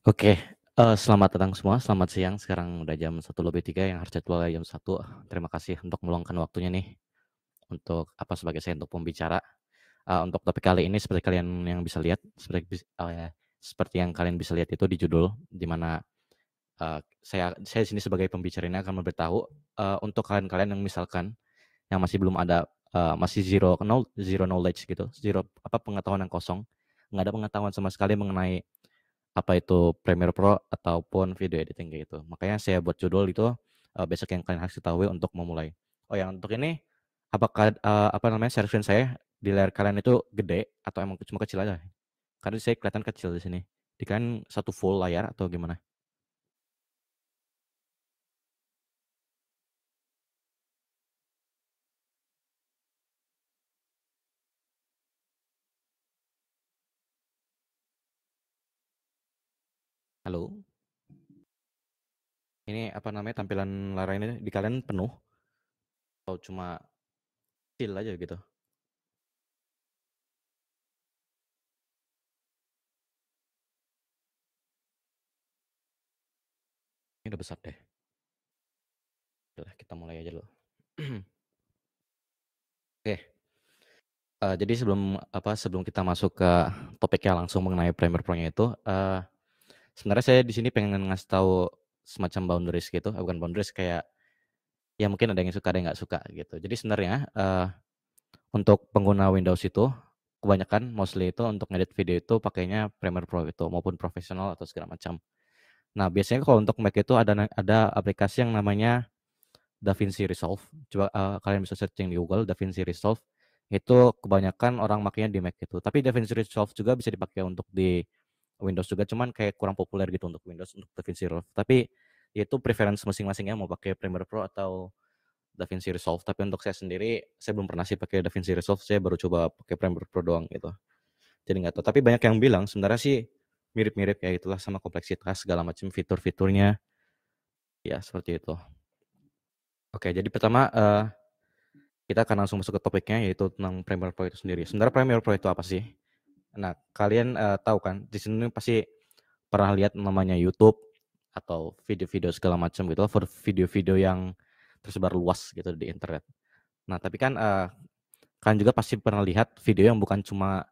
Oke, selamat datang semua, selamat siang. Sekarang udah jam 1:03 yang harus jadwalnya jam 1. Terima kasih untuk meluangkan waktunya nih, untuk sebagai saya untuk pembicara. Untuk topik kali ini seperti kalian yang bisa lihat, seperti yang kalian bisa lihat itu di judul, di mana, saya di sini sebagai pembicara ini akan memberitahu, untuk kalian-kalian yang misalkan yang masih belum ada, masih zero knowledge gitu, pengetahuan yang kosong, nggak ada pengetahuan sama sekali mengenai apa itu Premiere Pro ataupun video editing kayak gitu. Makanya saya buat judul itu, basic yang kalian harus ketahui untuk memulai. Oh yang untuk ini, share screen saya di layar kalian itu gede atau emang cuma kecil aja? Karena saya kelihatan kecil di sini. Di kalian satu full layar atau gimana? Halo? Ini tampilan layar ini di kalian penuh atau cuma kecil aja gitu? Ini udah besar deh. Oke lah kita mulai aja dulu. Oke. Jadi sebelum kita masuk ke topiknya langsung mengenai Premiere Pro-nya itu, sebenarnya saya di sini pengen ngasih tahu semacam boundaries gitu, bukan boundaries kayak, ya mungkin ada yang suka, ada yang nggak suka gitu. Jadi sebenarnya, untuk pengguna Windows itu, kebanyakan mostly itu untuk ngedit video itu pakainya Premiere Pro itu, maupun profesional atau segala macam. Nah, biasanya kalau untuk Mac itu ada aplikasi yang namanya DaVinci Resolve. Coba, kalian bisa searching di Google DaVinci Resolve, itu kebanyakan orang makainya di Mac gitu. Tapi DaVinci Resolve juga bisa dipakai untuk di Windows juga, cuman kayak kurang populer gitu untuk Windows, untuk DaVinci Resolve. Tapi ya itu preference masing-masing ya, mau pakai Premiere Pro atau DaVinci Resolve. Tapi untuk saya sendiri, saya belum pernah sih pakai DaVinci Resolve, saya baru coba pakai Premiere Pro doang gitu. Jadi nggak tahu, tapi banyak yang bilang sebenarnya sih mirip-mirip ya itulah sama kompleksitas segala macam fitur-fiturnya, ya seperti itu. Oke, jadi pertama, kita akan langsung masuk ke topiknya, yaitu tentang Premiere Pro itu sendiri. Sebenarnya Premiere Pro itu apa sih? Nah, kalian, tahu kan, di sini pasti pernah lihat namanya YouTube atau video-video segala macam gitu, video-video yang tersebar luas gitu di internet. Nah, tapi kan, kalian juga pasti pernah lihat video yang bukan cuma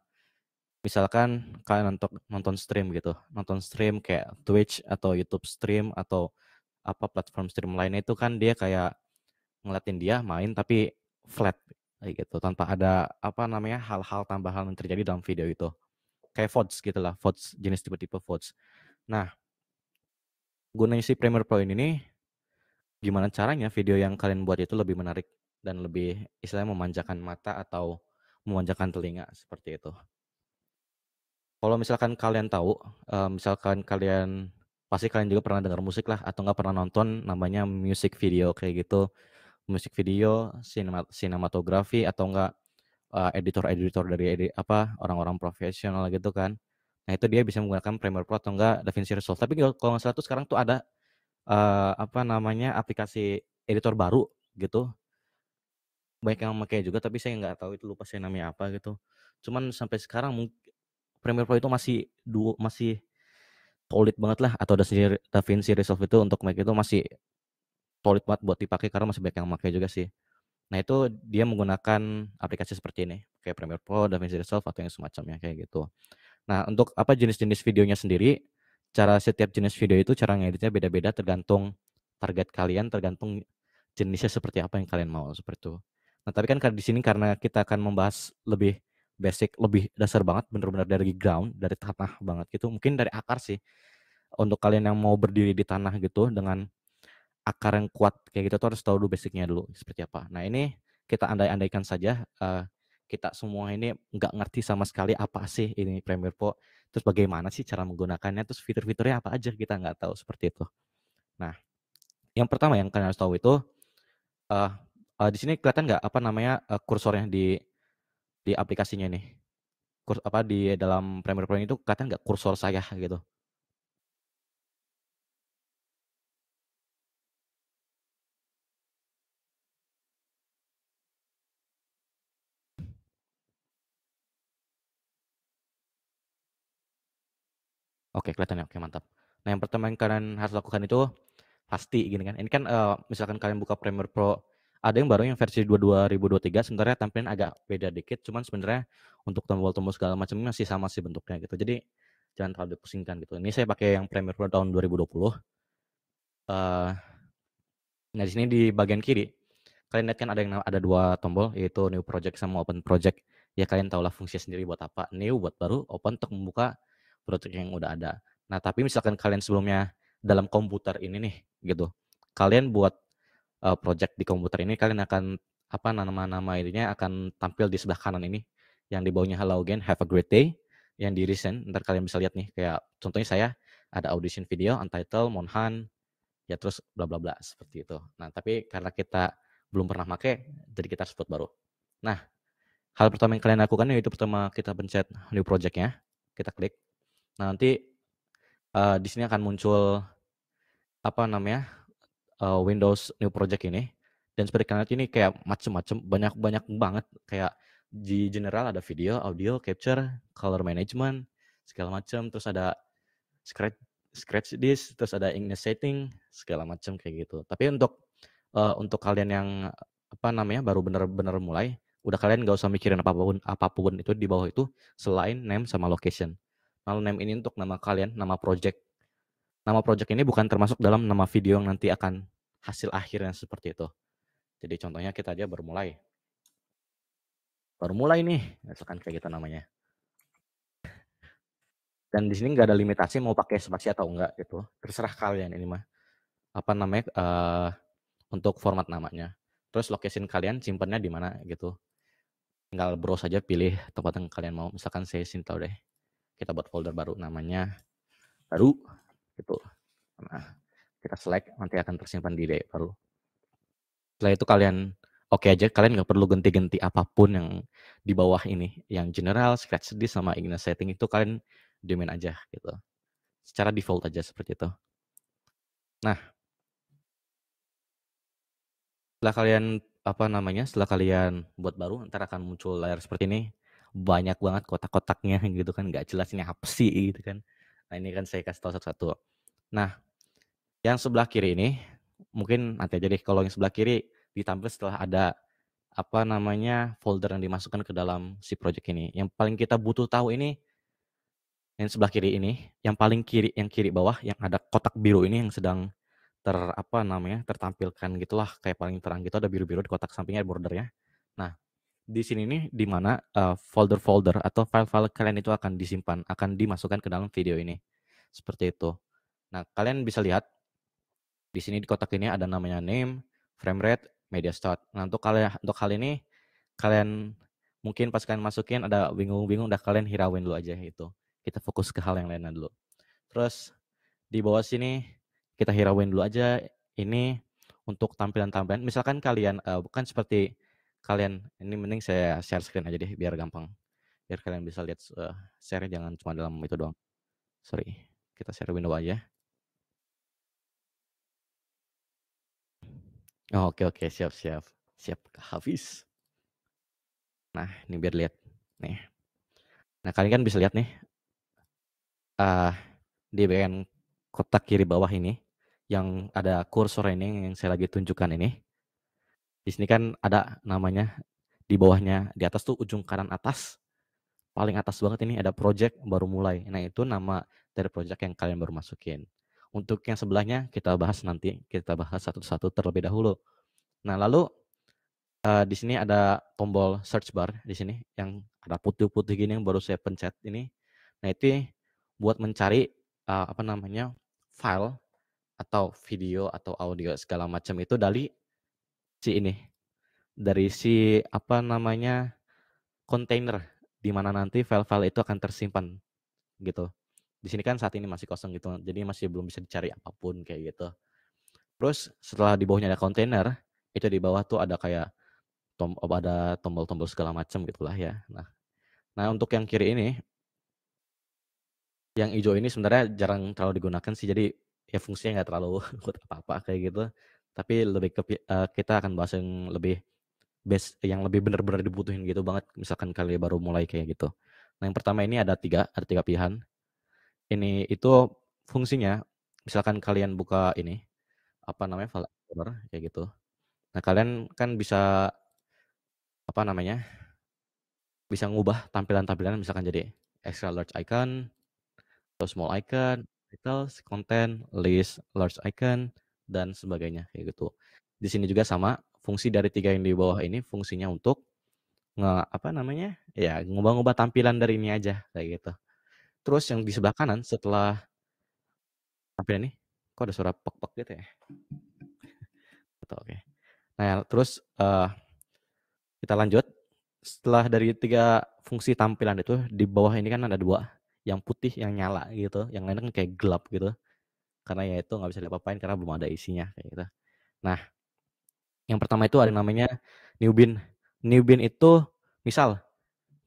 misalkan kalian nonton nonton stream gitu, nonton stream kayak Twitch atau YouTube stream atau platform stream lainnya itu kan dia kayak ngeliatin dia main tapi flat kayak gitu, tanpa ada hal-hal tambahan yang terjadi dalam video itu. Kayak VODs gitulah, VODs jenis tipe-tipe VODs. Nah, gunanya si Premiere Pro ini nih, gimana caranya video yang kalian buat itu lebih menarik dan lebih istilahnya memanjakan mata atau memanjakan telinga, seperti itu. Kalau misalkan kalian tahu, misalkan kalian pasti kalian juga pernah dengar musik lah atau nggak pernah nonton namanya music video kayak gitu. Musik video, sinematografi atau enggak, editor-editor dari orang-orang profesional gitu kan. Nah itu dia bisa menggunakan Premiere Pro atau enggak DaVinci Resolve. Tapi kalau nggak salah tuh sekarang tuh ada, aplikasi editor baru gitu, banyak yang pakai juga tapi saya nggak tahu itu, lupa saya namanya apa gitu. Cuman sampai sekarang Premiere Pro itu masih solid banget lah, atau DaVinci Resolve itu untuk Mac itu masih solid banget buat dipakai karena masih banyak yang pakai juga sih. Nah itu dia menggunakan aplikasi seperti ini, kayak Premiere Pro, DaVinci Resolve, atau yang semacamnya kayak gitu. Nah untuk jenis-jenis videonya sendiri, setiap jenis video itu cara ngeditnya beda-beda tergantung target kalian, tergantung jenisnya seperti apa yang kalian mau, seperti itu. Nah tapi kan di sini karena kita akan membahas lebih basic, lebih dasar banget, bener-bener dari ground, dari tanah banget gitu, mungkin dari akar sih. Untuk kalian yang mau berdiri di tanah gitu dengan akar yang kuat kayak gitu tuh harus tahu dulu basic-nya dulu seperti apa. Nah ini kita andai-andaikan saja, kita semua ini nggak ngerti sama sekali apa sih ini Premiere Pro, terus bagaimana sih cara menggunakannya, terus fitur-fiturnya apa aja kita nggak tahu, seperti itu. Nah, yang pertama yang kalian harus tahu itu, eee di sini kelihatan nggak kursornya di aplikasinya nih? Di dalam Premiere Pro itu kelihatan nggak kursor saya gitu? Oke kelihatan ya? Oke mantap. Nah, yang pertama yang kalian harus lakukan itu pasti gini kan, ini kan, misalkan kalian buka Premiere Pro, ada yang baru yang versi 2023 sebenarnya tampilan agak beda dikit, cuman sebenarnya untuk tombol-tombol segala macamnya masih sama sih bentuknya gitu. Jadi jangan terlalu dipusingkan gitu. Ini saya pakai yang Premiere Pro tahun 2020. Nah, di sini di bagian kiri, kalian lihat kan ada 2 tombol, yaitu New Project sama Open Project. Ya kalian tahulah fungsinya sendiri buat apa. New buat baru, Open untuk membuka project yang udah ada. Nah, tapi misalkan kalian sebelumnya dalam komputer ini nih, gitu. Kalian buat project di komputer ini, kalian akan apa nama-nama ininya akan tampil di sebelah kanan ini, yang di bawahnya hello again, have a great day, yang di recent, ntar kalian bisa lihat nih, kayak contohnya saya ada audition video, untitled, Monhan, ya terus bla bla bla seperti itu. Nah, tapi karena kita belum pernah make, jadi kita harus buat baru. Nah, hal pertama yang kalian lakukan yaitu pertama kita pencet new project-nya, kita klik. Nah, nanti di sini akan muncul apa namanya Windows new project ini. Dan seperti kalian lihat ini kayak macem-macem, banyak banget kayak di general ada video, audio, capture, color management, segala macam. Terus ada scratch scratch disk, terus ada Ignis setting, segala macam kayak gitu. Tapi untuk kalian yang apa namanya baru bener-bener mulai, udah kalian nggak usah mikirin apapun apapun itu di bawah itu selain name sama location. Kalau name ini untuk nama kalian, nama project. Nama project ini bukan termasuk dalam nama video yang nanti akan hasil akhirnya seperti itu. Jadi contohnya kita aja baru mulai nih, misalkan kayak gitu namanya. Dan di sini nggak ada limitasi mau pakai spasi atau enggak gitu. Terserah kalian ini mah. Apa namanya untuk format namanya. Terus location kalian simpannya di mana gitu. Tinggal browse aja pilih tempat yang kalian mau. Misalkan saya sini tahu deh. Kita buat folder baru namanya baru gitu. Nah, kita select nanti akan tersimpan di D baru. Setelah itu kalian oke aja, kalian nggak perlu ganti-ganti apapun yang di bawah ini. Yang general, scratch disk sama Ignis setting itu kalian diemin aja gitu. Secara default aja seperti itu. Nah, setelah kalian apa namanya, setelah kalian buat baru, ntar akan muncul layar seperti ini. Banyak banget kotak-kotaknya gitu kan, nggak jelas ini apa sih gitu kan. Nah, ini kan saya kasih tahu satu-satu. Nah, yang sebelah kiri ini mungkin nanti aja deh, kalau yang sebelah kiri ditampil setelah ada apa namanya folder yang dimasukkan ke dalam si project ini. Yang paling kita butuh tahu ini yang sebelah kiri ini, yang paling kiri, yang kiri bawah yang ada kotak biru ini yang sedang apa namanya, tertampilkan gitulah kayak paling terang gitu, ada biru-biru di kotak sampingnya bordernya. Nah, di sini nih di mana folder-folder atau file-file kalian itu akan disimpan, akan dimasukkan ke dalam video ini. Seperti itu. Nah, kalian bisa lihat di sini di kotak ini ada namanya name, frame rate, media start. Nah, untuk hal ini kalian mungkin pas kalian masukin ada bingung-bingung, udah kalian hirauin dulu aja itu. Kita fokus ke hal yang lainnya dulu. Terus di bawah sini kita hirauin dulu aja ini untuk tampilan-tampilan. Misalkan kalian bukan seperti kalian ini, mending saya share screen aja deh biar gampang. Biar kalian bisa lihat share jangan cuma dalam itu doang. Sorry. Kita share window aja. Oh, oke, siap. Siap, Hafiz. Nah, ini biar lihat. Nih. Nah, kalian kan bisa lihat nih di bagian kotak kiri bawah ini yang ada kursor ini yang saya lagi tunjukkan ini. Di sini kan ada namanya di bawahnya, di atas tuh ujung kanan atas, paling atas banget ini ada project baru mulai. Nah, itu nama dari project yang kalian baru masukin. Untuk yang sebelahnya kita bahas nanti, kita bahas satu-satu terlebih dahulu. Nah, lalu di sini ada tombol search bar di sini yang ada putih-putih gini yang baru saya pencet ini. Nah, itu buat mencari apa namanya file atau video atau audio segala macam itu dari si ini, dari si apa namanya kontainer di mana nanti file-file itu akan tersimpan gitu. Di sini kan saat ini masih kosong gitu, jadi masih belum bisa dicari apapun kayak gitu. Terus setelah di bawahnya ada kontainer, itu di bawah tuh ada kayak ada tombol-tombol segala macam gitulah ya. Nah untuk yang kiri ini, yang hijau ini sebenarnya jarang terlalu digunakan sih, jadi ya fungsinya nggak terlalu buat apa-apa kayak gitu. Tapi lebih ke kita akan bahas yang lebih base, yang lebih benar-benar dibutuhin gitu banget, misalkan kalian baru mulai kayak gitu. Nah yang pertama ini ada tiga pilihan. Ini itu fungsinya misalkan kalian buka ini, apa namanya, file explorer kayak gitu. Nah, kalian kan bisa, apa namanya, bisa ngubah tampilan-tampilan misalkan jadi extra large icon, atau small icon, titles, content, list, large icon, dan sebagainya kayak gitu. Di sini juga sama, fungsi dari 3 yang di bawah ini fungsinya untuk apa namanya, ya ngubah-ngubah tampilan dari ini aja kayak gitu. Terus yang di sebelah kanan setelah tampilan ini, kok ada suara pek-pek gitu ya? Gitu, oke. Nah, terus, kita lanjut, setelah dari 3 fungsi tampilan itu, di bawah ini kan ada 2, yang putih yang nyala gitu, yang lainnya kan kayak gelap gitu, karena ya itu nggak bisa diapa-apain karena belum ada isinya, kayak gitu. Nah, yang pertama itu ada namanya new bin. New bin itu misal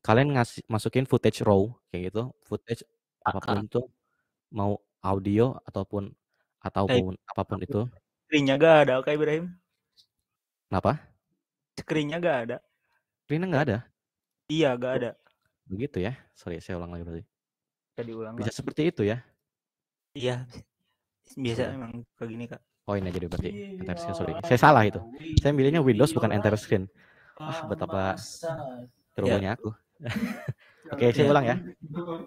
kalian masukin footage raw kayak gitu, footage apapun itu, mau audio ataupun apapun itu. Screen-nya gak ada Kak Ibrahim. Kenapa? Screen-nya gak ada. Screen-nya nggak ada? Iya, gak Oh, ada. begitu ya? Sorry, saya ulang lagi berarti. Bisa diulang Bisa Kak. seperti itu ya? Iya, biasa Sudah. emang kayak gini Kak. Oh, ini jadi berarti entire screen, sorry. Saya salah itu. Saya milihnya Windows bukan entire screen. Wah, betapa Ya, turbonya aku. Oke, saya ya. ulang ya.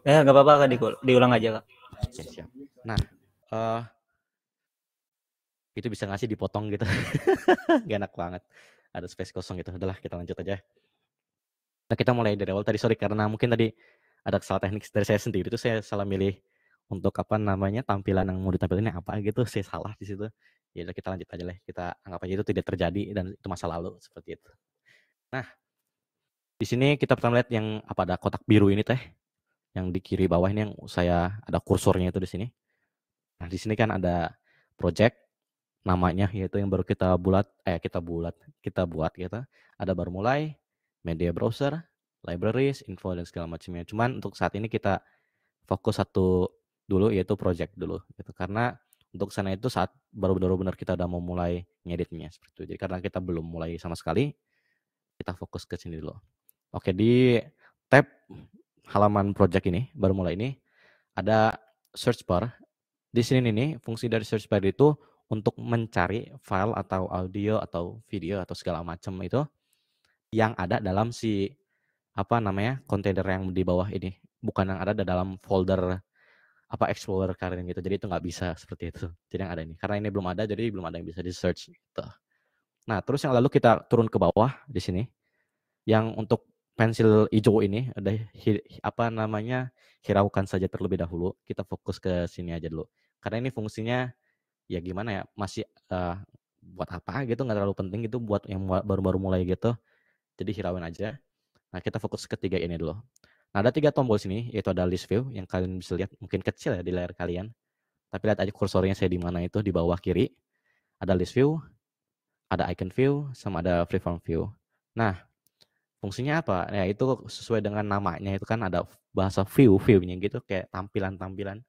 Gak apa-apa Kak, diulang aja Kak. Oke, siap. Nah, itu bisa nggak sih dipotong gitu? Gak enak banget. Ada space kosong gitu. Udahlah, kita lanjut aja. Nah, kita mulai dari awal tadi. Sorry, karena mungkin tadi ada kesalahan teknik dari saya sendiri. Itu saya salah milih untuk apa namanya, tampilan yang mau ditampilinnya apa gitu. Saya salah di situ. Ya udah, kita lanjut aja lah. Kita anggap aja itu tidak terjadi dan itu masa lalu seperti itu. Nah, di sini kita pertama lihat yang apa, ada kotak biru ini teh. Yang di kiri bawah ini yang saya ada kursornya itu di sini. Nah, di sini kan ada project namanya, yaitu yang baru kita buat gitu. Ada baru mulai, media browser, libraries, info dan segala macamnya. Cuman untuk saat ini kita fokus satu dulu, yaitu project dulu gitu. Karena untuk sana itu saat baru benar-benar kita udah mau mulai ngeditnya seperti itu. Jadi karena kita belum mulai sama sekali, kita fokus ke sini dulu. Oke, di tab halaman project ini, baru mulai ini, ada search bar. Di sini nih, fungsi dari search bar itu untuk mencari file atau audio atau video atau segala macam itu yang ada dalam si apa namanya, kontainer yang di bawah ini. Bukan yang ada dalam folder apa Explorer kalian gitu. Jadi itu nggak bisa seperti itu. Jadi yang ada ini. Karena ini belum ada, jadi belum ada yang bisa di search gitu. Nah, terus yang lalu kita turun ke bawah di sini. Yang untuk pensil hijau ini ada apa namanya, hiraukan saja terlebih dahulu. Kita fokus ke sini aja dulu. Karena ini fungsinya ya gimana ya, masih buat apa gitu, nggak terlalu penting gitu buat yang baru-baru mulai gitu. Jadi hirauin aja. Nah, kita fokus ke 3 ini dulu. Nah, ada 3 tombol sini, yaitu ada list view yang kalian bisa lihat mungkin kecil ya di layar kalian. Tapi lihat aja kursornya saya di mana itu, di bawah kiri. Ada list view, ada icon view, sama ada freeform view. Nah, fungsinya apa? Ya itu sesuai dengan namanya itu kan ada bahasa view-nya gitu kayak tampilan-tampilan.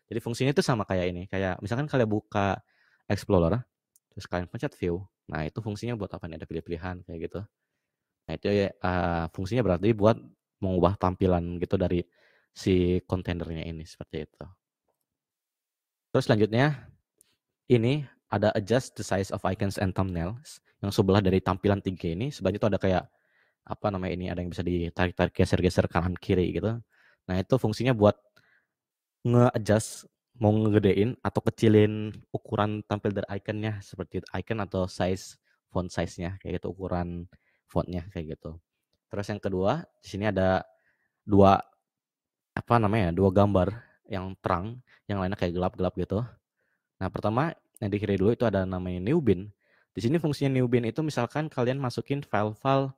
Jadi fungsinya itu sama kayak ini, kayak misalkan kalian buka Explorer, terus kalian pencet view. Nah, itu fungsinya buat apa nih? Ada pilih-pilihan kayak gitu. Nah, itu ya fungsinya berarti buat mengubah tampilan gitu dari si kontainernya ini seperti itu. Terus selanjutnya ini ada adjust the size of icons and thumbnails yang sebelah dari tampilan 3 ini sebenarnya itu ada kayak apa namanya ini, ada yang bisa ditarik-tarik, geser-geser kanan kiri gitu. Nah, itu fungsinya buat nge-adjust mau ngegedein atau kecilin ukuran tampil dari ikonnya seperti itu, icon atau font size-nya kayak gitu, ukuran fontnya kayak gitu. Terus yang kedua, di sini ada 2 apa namanya, 2 gambar yang terang, yang lainnya kayak gelap-gelap gitu. Nah, pertama yang di kiri dulu itu ada namanya new bin. Di sini fungsinya new bin itu misalkan kalian masukin file-file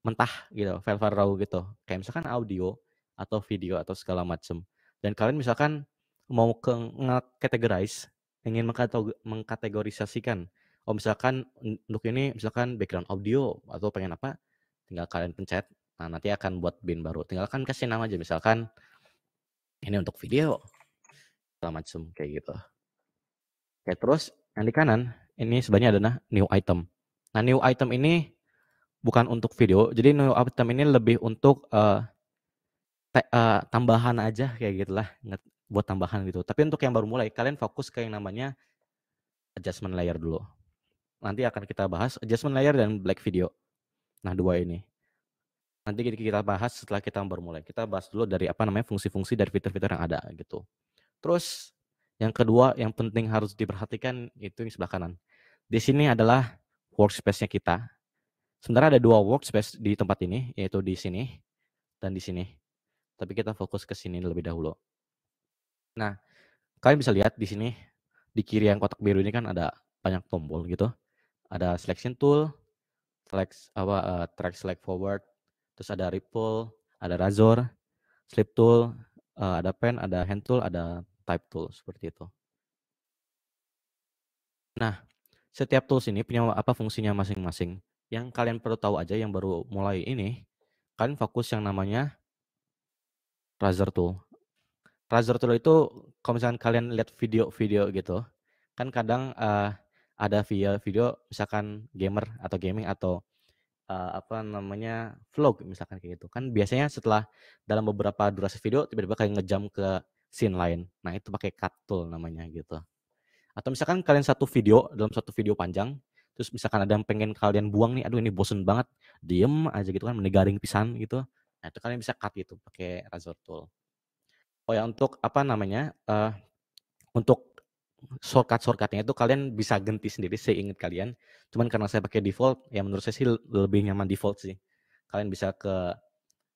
mentah gitu, file-file raw gitu. Kayak misalkan audio atau video atau segala macam. Dan kalian misalkan mau nge-categorize, ingin mengkategorisasikan. Oh, misalkan untuk ini misalkan background audio atau pengen apa, tinggal kalian pencet. Nah, nanti akan buat bin baru. Tinggal kan kasih nama aja misalkan ini untuk video segala macam kayak gitu. Oke, terus yang di kanan ini sebenarnya ada new item. Nah, new item ini bukan untuk video. Jadi new item ini lebih untuk tambahan aja kayak gitulah. buat tambahan gitu. Tapi untuk yang baru mulai, kalian fokus ke yang namanya adjustment layer dulu. Nanti akan kita bahas adjustment layer dan black video. Nah, dua ini. Nanti kita bahas setelah kita baru mulai. Kita bahas dulu dari fungsi-fungsi dari fitur-fitur yang ada gitu. Terus yang kedua yang penting harus diperhatikan itu di sebelah kanan. Di sini adalah workspace-nya kita. Sebenarnya ada 2 workspace di tempat ini, yaitu di sini dan di sini. Tapi kita fokus ke sini lebih dahulu. Nah, kalian bisa lihat di sini, di kiri yang kotak biru ini kan ada banyak tombol gitu. Ada selection tool, track select forward, terus ada ripple, ada razor, slip tool, ada pen, ada hand tool, ada type tool, seperti itu. Nah, setiap tools ini punya fungsinya masing-masing. Yang kalian perlu tahu aja yang baru mulai ini, kalian fokus yang namanya razor tool. Razor tool itu kalau misalkan kalian lihat video-video gitu, kan kadang ada video misalkan gamer atau gaming atau vlog misalkan kayak gitu. Kan biasanya setelah dalam beberapa durasi video tiba-tiba kayak ngejump ke scene lain. Nah, itu pakai cut tool namanya gitu. Atau misalkan kalian dalam satu video panjang, terus misalkan ada yang pengen kalian buang nih, aduh ini bosen banget, diem aja gitu kan, menegaring pisan gitu. Nah, itu kalian bisa cut gitu pakai razor tool. Oh ya, untuk shortcut-nya itu kalian bisa ganti sendiri seingat kalian. Cuman karena saya pakai default, ya menurut saya sih lebih nyaman default sih. Kalian bisa ke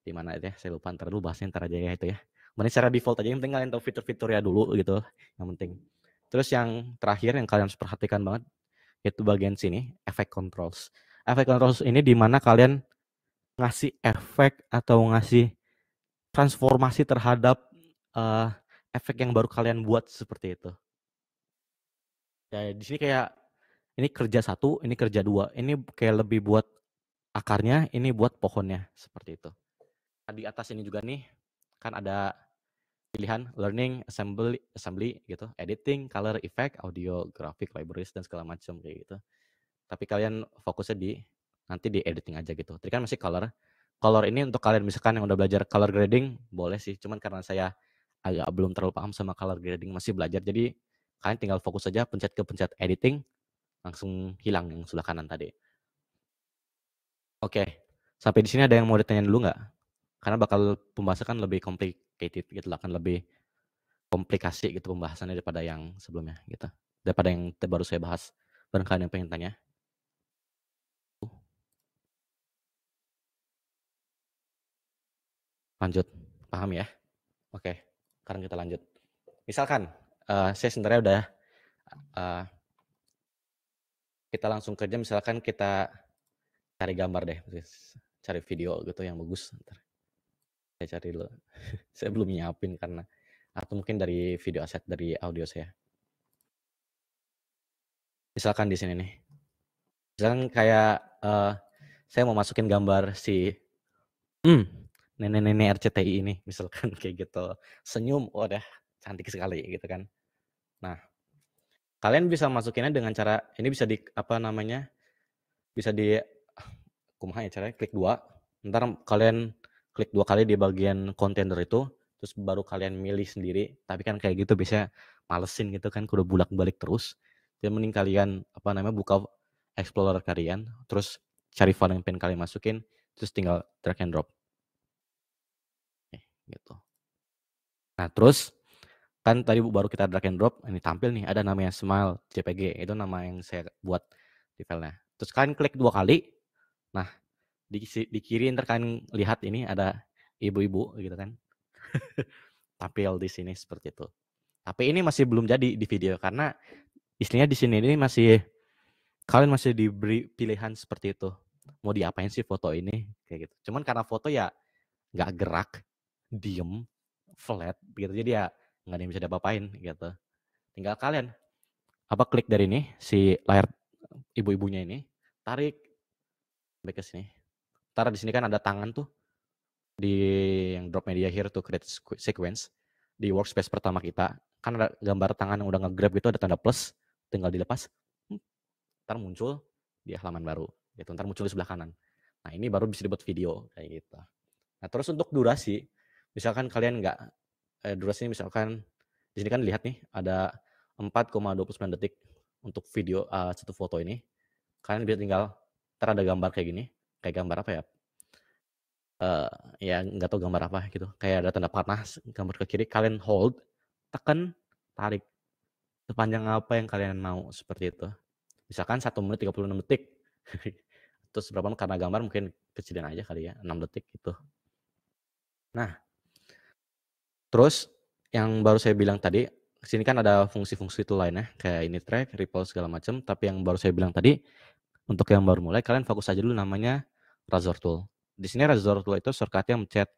di mana itu ya, saya lupa, ntar dulu bahasnya ntar aja ya itu ya. Mending secara default aja, yang penting kalian tahu fitur-fiturnya dulu gitu, yang penting. Terus yang terakhir yang kalian harus perhatikan banget, yaitu bagian sini, efek controls. Efek controls ini di mana kalian ngasih efek atau ngasih transformasi terhadap efek yang baru kalian buat seperti itu. Ya, di sini kayak ini kerja 1, ini kerja 2. Ini kayak lebih buat akarnya, ini buat pohonnya, seperti itu. Di atas ini juga nih, kan ada pilihan learning, assembly gitu, editing, color, effect, audio, graphic, libraries, dan segala macam kayak gitu. Tapi kalian fokusnya nanti di editing aja gitu. Tadi kan masih color. Color ini untuk kalian misalkan yang udah belajar color grading, boleh sih. Cuman karena saya agak belum terlalu paham sama color grading, masih belajar. Jadi kalian tinggal fokus aja pencet editing, langsung hilang yang sebelah kanan tadi. Oke, sampai di sini ada yang mau ditanya dulu nggak? Karena bakal pembahasan kan lebih complicated gitu lah, kan lebih komplikasi gitu pembahasannya daripada yang sebelumnya gitu. Daripada yang baru saya bahas. Barangkali yang pengen tanya. Lanjut, paham ya? Oke, sekarang kita lanjut. Misalkan saya sebenarnya udah kita langsung kerja, misalkan kita cari gambar deh, cari video gitu yang bagus. Ntar saya cari dulu. Saya belum nyiapin karena atau mungkin dari video asset dari audio saya. Misalkan di sini nih. Misalkan kayak saya mau masukin gambar si nenek-nenek RCTI ini, misalkan kayak gitu. Senyum, udah cantik sekali gitu kan. Nah, kalian bisa masukinnya dengan cara ini bisa bisa di kumaha ya caranya, klik 2. Ntar kalian klik 2 kali di bagian kontainer itu, terus baru kalian milih sendiri. Tapi kan kayak gitu biasanya malesin gitu kan, kudu bolak-balik terus. Jadi mending kalian buka Explorer kalian, terus cari file yang pengen kalian masukin, terus tinggal drag and drop. Gitu. Nah, terus kan tadi baru kita drag and drop, ini tampil nih ada namanya Smile JPG, itu nama yang saya buat di filenya. Terus kalian klik 2 kali. Nah, di kiri ntar kalian lihat ini ada ibu-ibu gitu kan. Tampil di sini seperti itu. Tapi ini masih belum jadi di video karena istilahnya di sini ini kalian masih diberi pilihan seperti itu. Mau diapain sih foto ini kayak gitu. Cuman karena foto ya nggak gerak, diem, flat gitu. Jadi ya nggak ada yang bisa diapa-apain gitu. Tinggal kalian klik dari ini si layar ibu-ibunya ini, tarik sampai ke sini. Ntar di sini kan ada tangan tuh di yang drop media here to create sequence di workspace pertama kita. Kan ada gambar tangan yang udah nge-grab gitu, ada tanda plus, tinggal dilepas. Ntar muncul di halaman baru gitu. Ntar muncul di sebelah kanan. Nah, ini baru bisa dibuat video kayak gitu. Nah, terus untuk durasi, misalkan kalian durasinya misalkan Di sini kan lihat nih ada 4,29 detik untuk video satu foto ini. Kalian bisa tinggal entar ada gambar kayak gini, kayak gambar apa ya? Ya nggak tahu gambar apa gitu, kayak ada tanda panah gambar ke kiri, kalian hold, tekan, tarik, sepanjang apa yang kalian mau, seperti itu. Misalkan 1 menit 36 detik. Terus berapa karena gambar mungkin kecilin aja kali ya, 6 detik gitu. Nah, terus yang baru saya bilang tadi, sini kan ada fungsi-fungsi tool lainnya, kayak ini track, ripple segala macam, tapi yang baru saya bilang tadi, untuk yang baru mulai kalian fokus aja dulu namanya Razor Tool. Di sini Razor Tool itu shortcut-nya mencet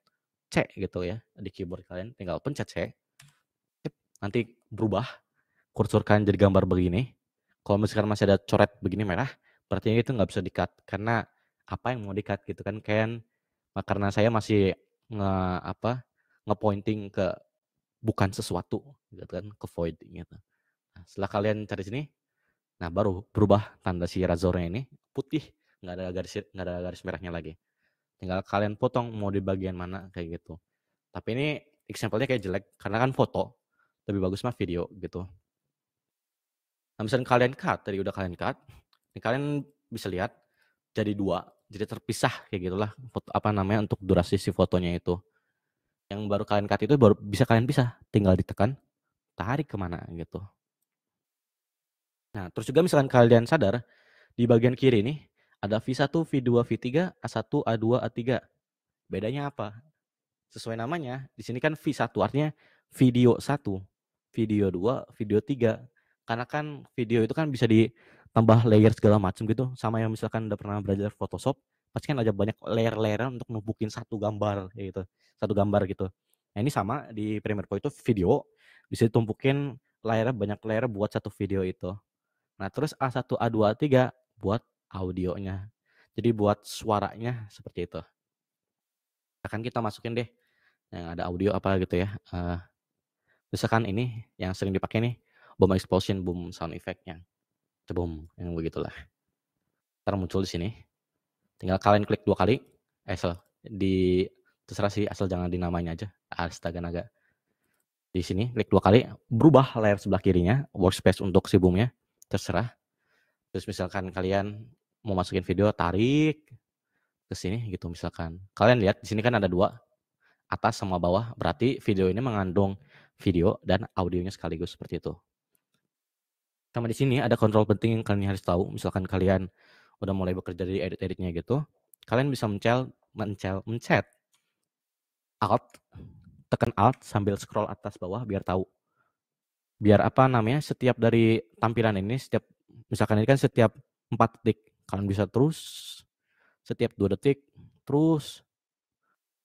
C gitu ya, di keyboard kalian tinggal pencet C, nanti berubah kursor kalian jadi gambar begini. Kalau misalkan masih ada coret begini merah, berarti itu nggak bisa di-cut, karena apa yang mau di-cut gitu kan, karena saya masih nge-pointing ke bukan sesuatu gitu kan, ke void gitu. Nah, setelah kalian cari sini, nah baru berubah tanda si razornya ini putih, nggak ada garis merahnya lagi. Tinggal kalian potong mau di bagian mana kayak gitu. Tapi ini example-nya kayak jelek karena kan foto, lebih bagus mah video gitu. Nah, misalnya kalian cut, tadi udah kalian cut, ini kalian bisa lihat jadi 2, jadi terpisah kayak gitulah untuk durasi si fotonya itu. Yang baru kalian cut itu baru bisa kalian pisah, tinggal ditekan, tarik kemana gitu. Nah, terus juga misalkan kalian sadar, di bagian kiri nih ada V1, V2, V3, A1, A2, A3. Bedanya apa? Sesuai namanya, di sini kan V1 artinya video 1, video 2, video 3. Karena kan video itu kan bisa ditambah layer segala macam gitu, sama yang misalkan udah pernah belajar Photoshop, pasti kan ada banyak layer-layer untuk numpukin satu gambar kayak gitu, satu gambar gitu. Nah, ini sama di Premiere Pro itu video bisa ditumpukin banyak layer buat satu video itu. Nah, terus A1, A2, A3 buat audionya. Jadi buat suaranya seperti itu. Akan kita masukin deh yang ada audio apa gitu ya. Misalkan ini yang sering dipakai nih, boom explosion, boom sound effect-nya. Boom, yang begitulah. Ntar muncul di sini. Tinggal kalian klik 2 kali. Terserah sih, asal jangan dinamain aja. Astaga naga. Di sini klik 2 kali, berubah layar sebelah kirinya, workspace untuk si boom-nya. Terserah. Terus misalkan kalian mau masukin video, tarik ke sini gitu misalkan. Kalian lihat di sini kan ada 2, atas sama bawah, berarti video ini mengandung video dan audionya sekaligus seperti itu. Sama di sini ada kontrol penting yang kalian harus tahu, misalkan kalian udah mulai bekerja di edit-editnya gitu, kalian bisa mencet Alt, tekan Alt sambil scroll atas bawah biar tahu. Biar setiap dari tampilan ini misalkan ini kan setiap 4 detik, kalian bisa terus setiap 2 detik, terus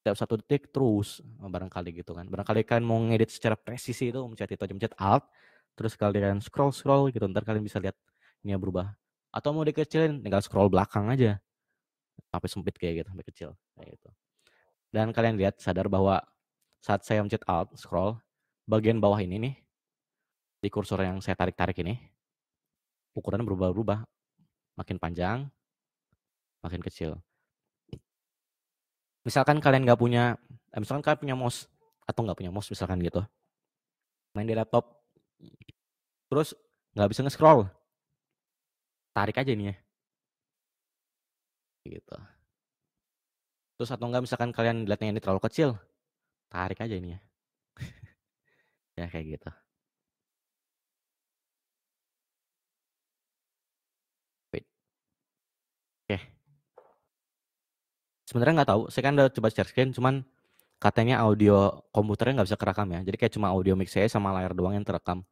setiap 1 detik, terus barangkali gitu kan. Barangkali kalian mau ngedit secara presisi itu mencet itu aja, mencet Alt, terus kalian scroll gitu, ntar kalian bisa lihat ini ya berubah. Atau mau dikecilin, tinggal scroll belakang aja, sampai sempit kayak gitu, sampai kecil kayak gitu. Dan kalian lihat sadar bahwa saat saya mencet Alt, scroll, bagian bawah ini nih, di kursor yang saya tarik-tarik ini, ukurannya berubah-ubah, makin panjang, makin kecil. Misalkan kalian punya mouse atau nggak punya mouse misalkan gitu, main di laptop, terus nggak bisa nge-scroll, tarik aja ini ya, gitu. Terus atau enggak misalkan kalian lihatnya ini terlalu kecil, tarik aja ini ya. Ya kayak gitu. Wait. Oke. Sebenarnya nggak tahu, saya kan udah coba share screen, cuman katanya audio komputernya nggak bisa kerekam ya. Jadi kayak cuma audio mic saya sama layar doang yang terekam.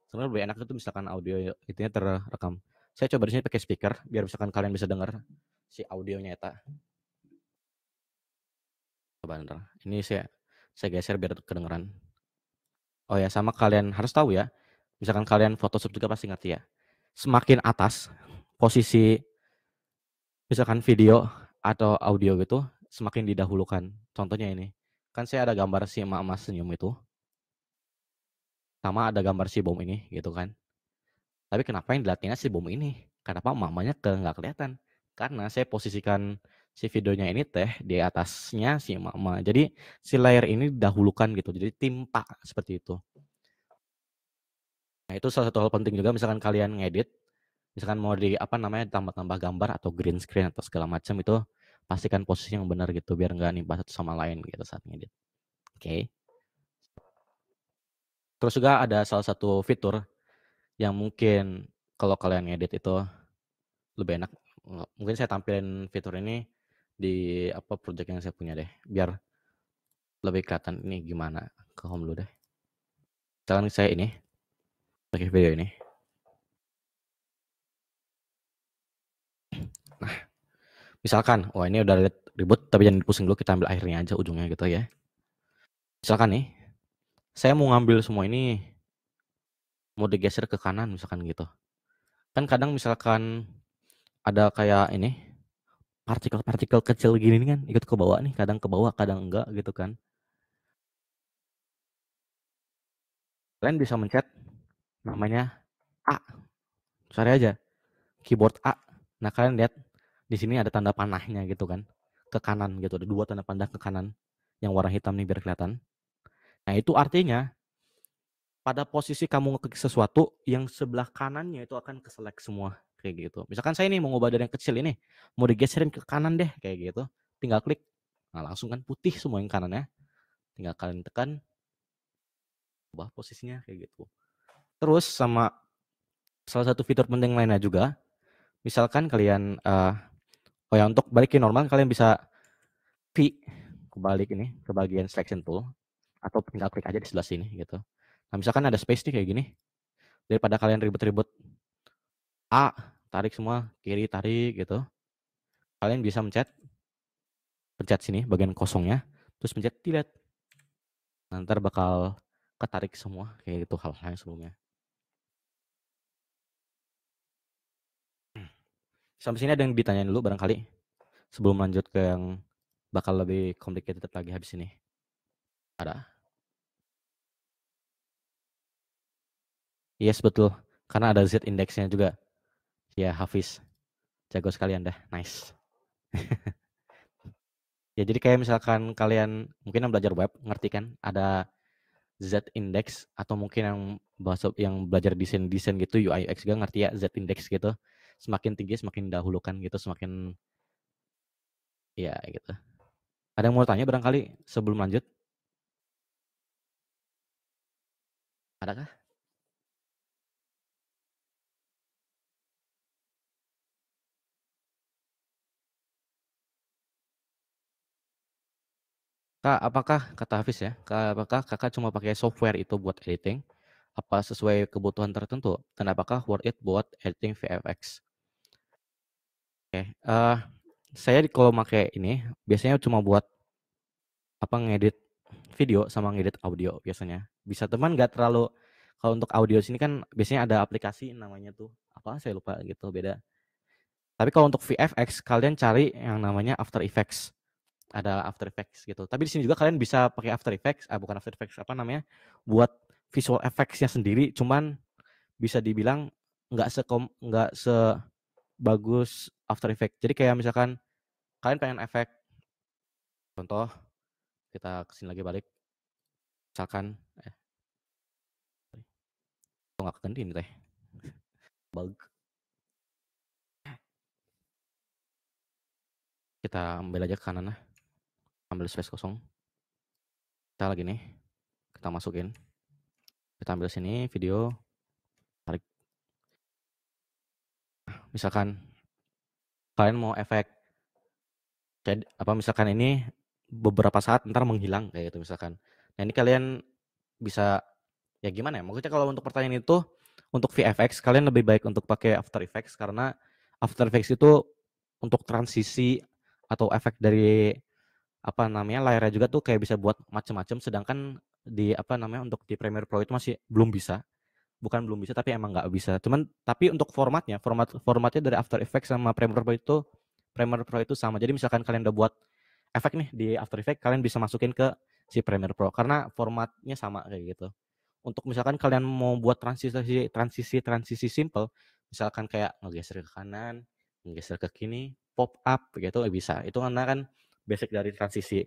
Sebenarnya lebih enak itu misalkan audio itunya terekam. Saya coba di sini pakai speaker biar misalkan kalian bisa dengar si audionya eta. Coba bentar. Ini saya geser biar kedengeran. Oh ya, sama kalian harus tahu ya. Misalkan kalian Photoshop juga pasti ngerti ya. Semakin atas posisi misalkan video atau audio gitu, semakin didahulukan. Contohnya ini. Kan saya ada gambar si emak-emak senyum itu. Sama ada gambar si bom ini gitu kan. Tapi kenapa yang dilihatinnya si bom ini? Kenapa emak-emaknya nggak kelihatan? Karena saya posisikan si videonya ini teh di atasnya si emak-emak. Jadi si layar ini didahulukan gitu. Jadi timpa seperti itu. Nah, itu salah satu hal penting juga misalkan kalian ngedit, misalkan mau tambah-tambah gambar atau green screen atau segala macam itu pastikan posisi yang benar gitu biar nggak nimpa satu sama lain gitu saat ngedit. Oke. Terus juga ada salah satu fitur yang mungkin kalau kalian ngedit itu lebih enak. Mungkin saya tampilin fitur ini di project yang saya punya deh, biar lebih kelihatan ini gimana. Ke home dulu deh. Misalkan saya ini pakai video ini. Nah, misalkan, wah ini udah ribut, tapi jangan pusing dulu, kita ambil akhirnya aja ujungnya gitu ya. Misalkan nih, saya mau ngambil semua ini, mau digeser ke kanan misalkan gitu. Kan kadang misalkan ada kayak ini, partikel-partikel kecil gini nih kan, ikut ke bawah nih, kadang ke bawah, kadang enggak gitu kan. Kalian bisa mencet namanya A, cari aja, keyboard A. Nah kalian lihat, di sini ada tanda panahnya gitu kan, ke kanan gitu, ada 2 tanda panah ke kanan, yang warna hitam nih biar kelihatan. Nah itu artinya, pada posisi kamu ngeklik sesuatu, yang sebelah kanannya itu akan ke-select semua, kayak gitu. Misalkan saya nih mau ngubah dari yang kecil ini, mau digeserin ke kanan deh, kayak gitu. Tinggal klik, nah langsung kan putih semua yang kanannya. Tinggal kalian tekan, ubah posisinya, kayak gitu. Terus sama salah satu fitur penting lainnya juga, misalkan kalian, untuk balik ke normal, kalian bisa V, kebalik ini, ke bagian selection tool, atau tinggal klik aja di sebelah sini, gitu. Nah misalkan ada space nih kayak gini, daripada kalian ribet-ribet A, tarik semua, kiri tarik gitu. Kalian bisa pencet sini bagian kosongnya, terus pencet delete. Nah, ntar bakal ketarik semua kayak gitu hal-hal yang sebelumnya. Sampai sini ada yang ditanyain dulu barangkali sebelum lanjut ke yang bakal lebih complicated lagi habis ini. Ada? Yes, betul. Karena ada Z indexnya juga. Ya, Hafiz. Jago sekali Anda. Nice. Ya, jadi kayak misalkan kalian mungkin yang belajar web, ngerti kan? Ada Z index atau mungkin yang belajar desain gitu, UI UX juga ngerti ya Z index gitu. Semakin tinggi semakin dahulukan gitu, semakin ya gitu. Ada yang mau tanya barangkali sebelum lanjut? Adakah? Kak, apakah kata Hafiz ya, apakah kakak cuma pakai software itu buat editing? Apa sesuai kebutuhan tertentu? Dan apakah worth it buat editing VFX? Oke, saya kalau pakai ini biasanya cuma buat ngedit video sama ngedit audio biasanya. Bisa teman nggak terlalu, kalau untuk audio sini kan biasanya ada aplikasi namanya tuh apa saya lupa gitu, beda. Tapi kalau untuk VFX kalian cari yang namanya After Effects. Ada After Effects gitu. Tapi di sini juga kalian bisa pakai After Effects, bukan After Effects, apa namanya? Buat visual effects-nya sendiri, cuman bisa dibilang nggak sebagus After Effects. Jadi kayak misalkan kalian pengen efek, contoh kita kesini lagi balik, misalkan nggak keganti ini teh, bug. Kita ambil aja ke kanan lah, ambil space kosong. Kita lagi nih, kita masukin, kita ambil sini video, tarik. Misalkan kalian mau efek, misalkan ini beberapa saat ntar menghilang kayak gitu misalkan. Nah ini kalian bisa, ya gimana ya? Maksudnya kalau untuk pertanyaan itu untuk VFX kalian lebih baik untuk pakai After Effects karena After Effects itu untuk transisi atau efek dari layarnya juga tuh kayak bisa buat macam-macam, sedangkan di untuk di Premiere Pro itu masih belum bisa. Bukan belum bisa tapi emang nggak bisa. Tapi untuk formatnya dari After Effects sama Premiere Pro itu sama. Jadi misalkan kalian udah buat efek nih di After Effects, kalian bisa masukin ke si Premiere Pro karena formatnya sama kayak gitu. Untuk misalkan kalian mau buat transisi simple, misalkan kayak ngegeser ke kanan, ngegeser ke kiri, pop up gitu bisa. Itu karena kan basic dari transisi.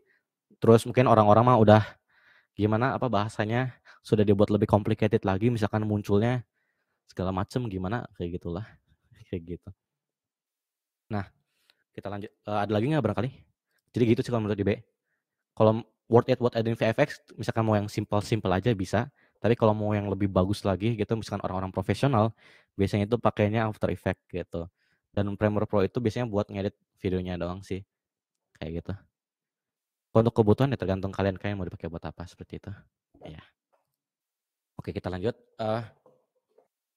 Terus mungkin orang-orang mah udah gimana bahasanya sudah dibuat lebih complicated lagi, misalkan munculnya segala macam gimana, kayak gitulah, kayak gitu. Nah, kita lanjut, ada lagi nggak barangkali? Jadi gitu sih kalau menurut IB. Kalau worth it buat editing VFX, misalkan mau yang simple aja bisa, tapi kalau mau yang lebih bagus lagi gitu, misalkan orang-orang profesional, biasanya itu pakainya After Effects gitu. Dan Premiere Pro itu biasanya buat ngedit videonya doang sih, kayak gitu. Kalau untuk kebutuhan ya tergantung kalian mau dipakai buat apa, seperti itu. Iya. Oke, kita lanjut.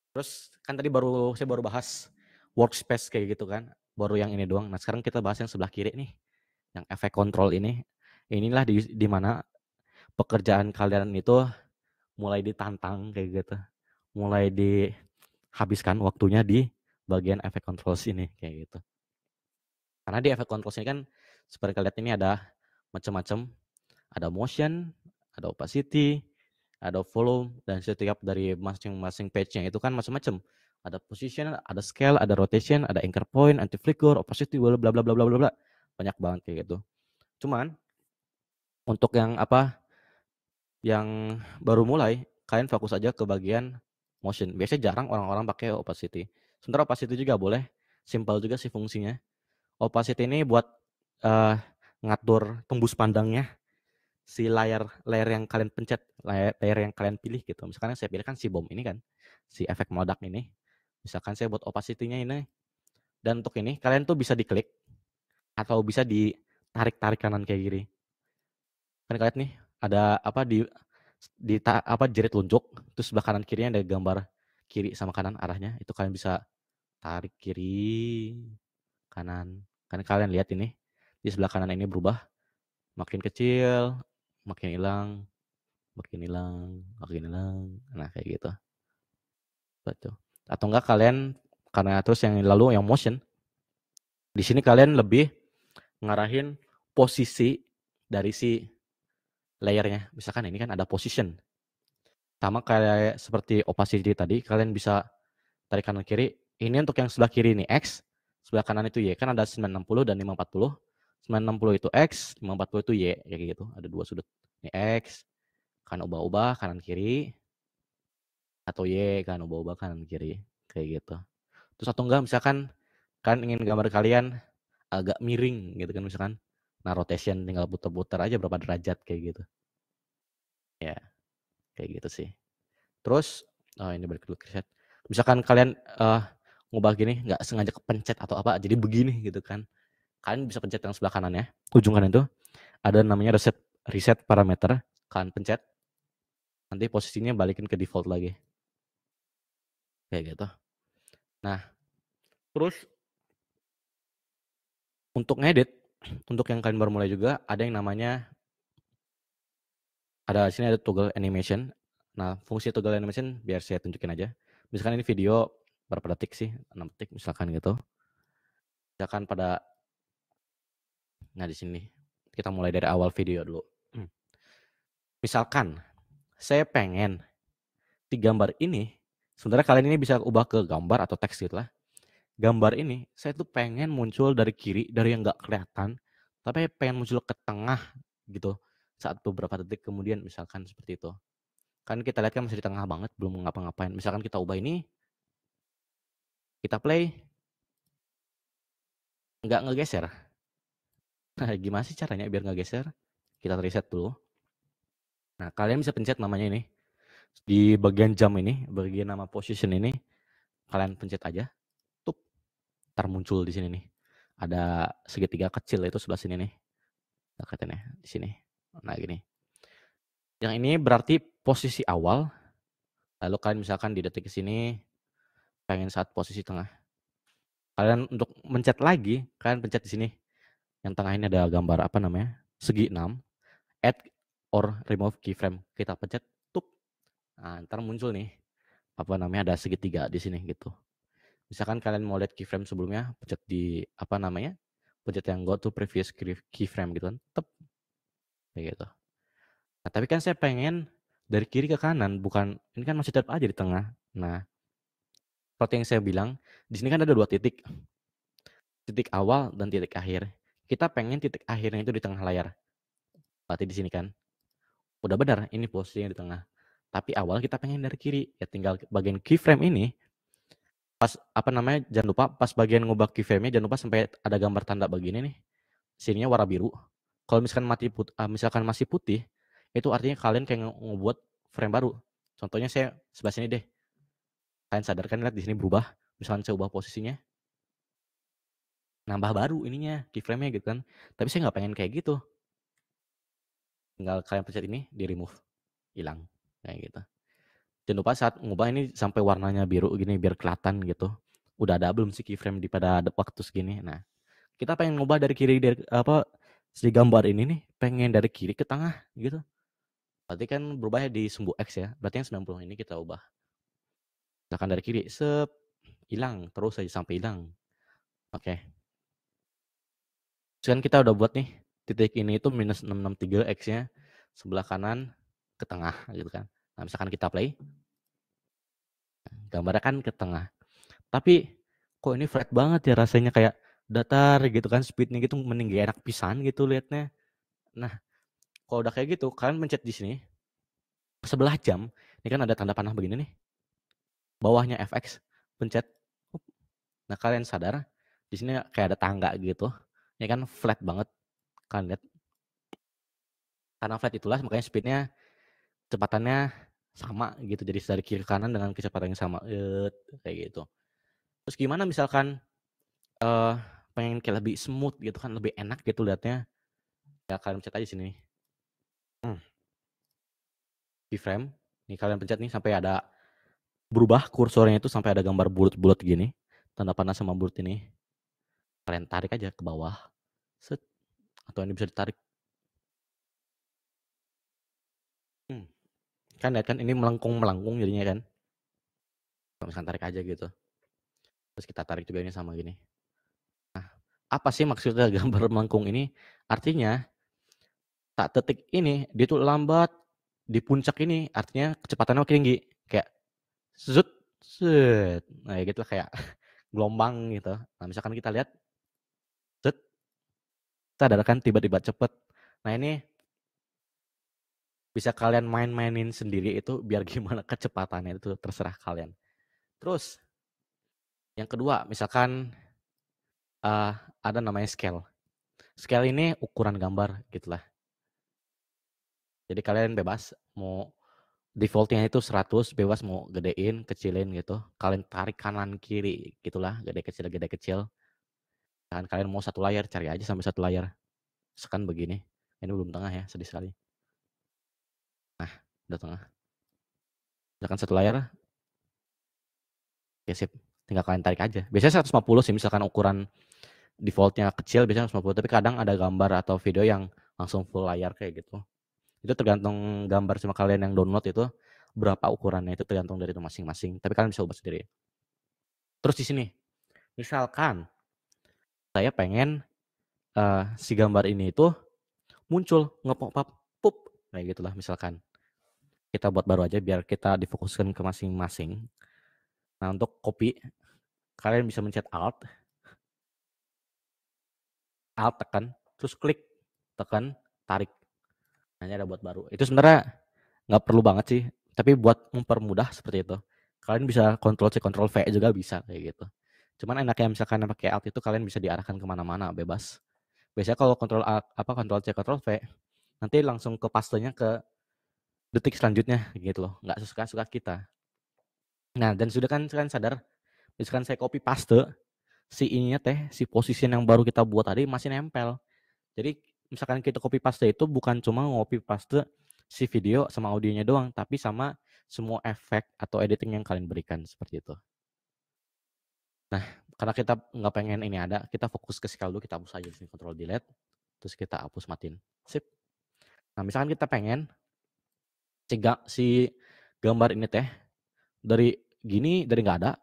Terus kan tadi saya baru bahas workspace kayak gitu kan, baru yang ini doang. Nah, sekarang kita bahas yang sebelah kiri nih, yang efek control ini. Inilah di mana pekerjaan kalian itu mulai ditantang kayak gitu. Mulai dihabiskan waktunya di bagian efek controls ini kayak gitu. Karena di efek controls ini kan seperti kalian lihat ini ada macam-macam, ada motion, ada opacity, ada volume, dan setiap dari masing-masing page-nya itu kan macam-macam. Ada position, ada scale, ada rotation, ada anchor point, anti flicker, opacity, bla bla bla bla bla bla. Banyak banget kayak gitu. Cuman untuk yang yang baru mulai, kalian fokus aja ke bagian motion. Biasanya jarang orang-orang pakai opacity. Sementara opacity juga boleh, simple juga sih fungsinya. Opacity ini buat ngatur tembus pandangnya si layar yang kalian pencet, layar yang kalian pilih gitu. Misalkan yang saya pilih kan si bom ini kan, si efek meledak ini. Misalkan saya buat opacity-nya ini, dan untuk ini kalian tuh bisa diklik atau bisa ditarik kanan kayak gini. Kan kalian nih ada jerit luncuk, terus sebelah kanan kirinya ada gambar kiri sama kanan arahnya, itu kalian bisa tarik kiri, kanan. Kan kalian lihat ini di sebelah kanan ini berubah makin kecil, makin hilang, makin hilang, makin hilang. Nah, kayak gitu. Betul. Atau enggak kalian karena terus yang lalu yang motion. Di sini kalian lebih ngarahin posisi dari si layernya. Misalkan ini kan ada position. Sama kayak seperti opacity tadi, kalian bisa tarik kanan kiri. Ini untuk yang sebelah kiri ini X, sebelah kanan itu Y. Kan ada 960 dan 540. 960 itu X, 540 itu Y, kayak gitu. Ada dua sudut. Ini X, kan ubah-ubah kanan kiri, atau Y kan ubah-ubah kanan kiri, kayak gitu. Terus atau enggak misalkan kan ingin gambar kalian agak miring gitu kan misalkan. Nah, rotation tinggal putar-putar aja berapa derajat kayak gitu. Ya, kayak gitu sih. Terus ini balik dulu ke set. Misalkan kalian ngubah gini nggak sengaja kepencet atau apa jadi begini gitu kan. Kalian bisa pencet yang sebelah kanan ya. Ujung kanan itu ada namanya reset parameter. Kalian pencet. Nanti posisinya balikin ke default lagi. Kayak gitu. Nah, terus untuk ngedit, untuk yang kalian baru mulai juga ada yang namanya di sini ada toggle animation. Nah, fungsi toggle animation biar saya tunjukin aja. Misalkan ini video berapa detik sih? 6 detik misalkan gitu. Misalkan nah di sini kita mulai dari awal video dulu. Misalkan saya pengen di gambar ini, sebenarnya kalian ini bisa ubah ke gambar atau teks gitu lah. Gambar ini saya tuh pengen muncul dari kiri, dari yang nggak kelihatan, tapi pengen muncul ke tengah gitu. Saat beberapa detik kemudian misalkan seperti itu. Kan kita lihat kan masih di tengah banget, belum ngapa-ngapain. Misalkan kita ubah ini, kita play, nggak ngegeser. Nah, gimana sih caranya biar nggak geser? Kita reset dulu. Nah, kalian bisa pencet namanya ini. Di bagian jam ini, bagian nama position ini, kalian pencet aja. Tup, ntar muncul di sini nih. Ada segitiga kecil itu sebelah sini nih. Katanya di sini. Nah, gini. Yang ini berarti posisi awal. Lalu kalian misalkan di detik ke sini pengen saat posisi tengah. Kalian untuk mencet lagi, kalian pencet di sini. Yang tengah ini ada gambar apa namanya? Segi 6. Add or remove keyframe. Kita pencet tup. Nah, ntar muncul nih apa namanya ada segitiga di sini gitu. Misalkan kalian mau lihat keyframe sebelumnya, pencet di apa namanya? Pencet yang go to previous keyframe gitu kan. Tep. Kayak gitu. Nah, tapi kan saya pengen dari kiri ke kanan, bukan ini kan masih tetap aja di tengah. Nah, seperti yang saya bilang, di sini kan ada dua titik. Titik awal dan titik akhir. Kita pengen titik akhirnya itu di tengah layar. Berarti di sini kan. Udah benar, ini posisinya di tengah. Tapi awal kita pengen dari kiri, ya tinggal bagian keyframe ini, pas apa namanya, jangan lupa pas bagian ngubah keyframe-nya jangan lupa sampai ada gambar tanda begini nih, sininya warna biru. Kalau misalkan masih putih, itu artinya kalian kayak ngebuat frame baru. Contohnya saya sebelah sini deh. Kalian sadar kan lihat di sini berubah, misalkan saya ubah posisinya, nambah baru ininya, keyframe-nya gitu kan. Tapi saya nggak pengen kayak gitu. Tinggal kalian pencet ini, di-remove, hilang, kayak gitu. Jangan lupa saat ngubah ini sampai warnanya biru gini biar kelihatan gitu. Udah ada belum sih keyframe pada waktu segini. Nah, kita pengen ngubah dari kiri si gambar ini nih, pengen dari kiri ke tengah gitu. Berarti kan berubahnya di sumbu X ya. Berarti yang 90 ini kita ubah. Misalkan dari kiri, hilang terus aja sampai hilang. Oke. Sekarang kita udah buat nih, titik ini itu minus 663 X-nya sebelah kanan ke tengah gitu kan. Nah, misalkan kita play, gambarnya kan ke tengah. Tapi kok ini flat banget ya rasanya kayak datar gitu kan, speednya gitu mending gak enak pisan gitu liatnya. Nah, kalau udah kayak gitu, kalian pencet di sini, sebelah jam, ini kan ada tanda panah begini nih, bawahnya FX, pencet. Nah, kalian sadar di sini kayak ada tangga gitu, ini kan flat banget, kalian lihat. Karena flat itulah makanya speednya, kecepatannya sama gitu, jadi dari kiri ke kanan dengan kecepatan yang sama, kayak gitu. Terus gimana misalkan pengen kayak lebih smooth gitu kan, lebih enak gitu liatnya, ya kalian pencet aja sini. Keyframe, nih kalian pencet nih sampai ada berubah kursornya itu sampai ada gambar bulat-bulat gini, tanda panah sama bulat ini. Kalian tarik aja ke bawah, set, atau ini bisa ditarik. Kan lihat kan ini melengkung jadinya kan. Kalau misalkan tarik aja gitu. Terus kita tarik juga ini sama gini. Nah, apa sih maksudnya gambar melengkung ini? Artinya tak detik ini dia tuh lambat di puncak ini, artinya kecepatannya makin tinggi. Kayak zut, set. Nah, gitu kayak gelombang gitu. Nah, misalkan kita lihat zut, sadar kan tiba-tiba cepet. Nah, ini bisa kalian main-mainin sendiri itu biar gimana kecepatannya itu terserah kalian. Terus yang kedua, misalkan ada namanya scale. Scale ini ukuran gambar gitulah. Jadi kalian bebas mau defaultnya itu 100, bebas mau gedein, kecilin gitu. Kalian tarik kanan kiri gitulah, gede kecil gede kecil. Dan kalian mau satu layar, cari aja sampai satu layar. Misalkan begini. Ini belum tengah ya, sedih sekali. Nah, udah tengah. Misalkan satu layar, ya sip. Tinggal kalian tarik aja. Biasanya 150 sih misalkan ukuran defaultnya kecil, biasanya 150. Tapi kadang ada gambar atau video yang langsung full layar kayak gitu. Itu tergantung gambar sama kalian yang download itu berapa ukurannya, itu tergantung dari itu masing-masing. Tapi kalian bisa ubah sendiri. Terus di sini, misalkan saya pengen si gambar ini itu muncul nge-pop up, pup, kayak gitulah misalkan. Kita buat baru aja biar kita difokuskan ke masing-masing. Nah, untuk copy, kalian bisa mencet Alt tekan, terus klik, tekan, tarik. Nah, ini ada buat baru. Itu sebenarnya nggak perlu banget sih, tapi buat mempermudah seperti itu. Kalian bisa Ctrl C, Ctrl V juga bisa kayak gitu. Cuman enaknya misalkan pakai Alt itu kalian bisa diarahkan kemana-mana bebas. Biasanya kalau Ctrl C, Ctrl V, nanti langsung ke pastenya ke detik selanjutnya gitu loh, nggak sesuka-suka kita. Nah, dan sudah kan kalian sadar, misalkan saya copy paste, si position yang baru kita buat tadi masih nempel. Jadi misalkan kita copy paste itu bukan cuma copy paste si video sama audionya doang, tapi sama semua efek atau editing yang kalian berikan seperti itu. Nah, karena kita nggak pengen ini ada, kita fokus ke scale dulu, kita hapus aja sini, Ctrl delete, terus kita hapus matiin. Sip. Nah, misalkan kita pengen si gambar ini teh dari nggak ada,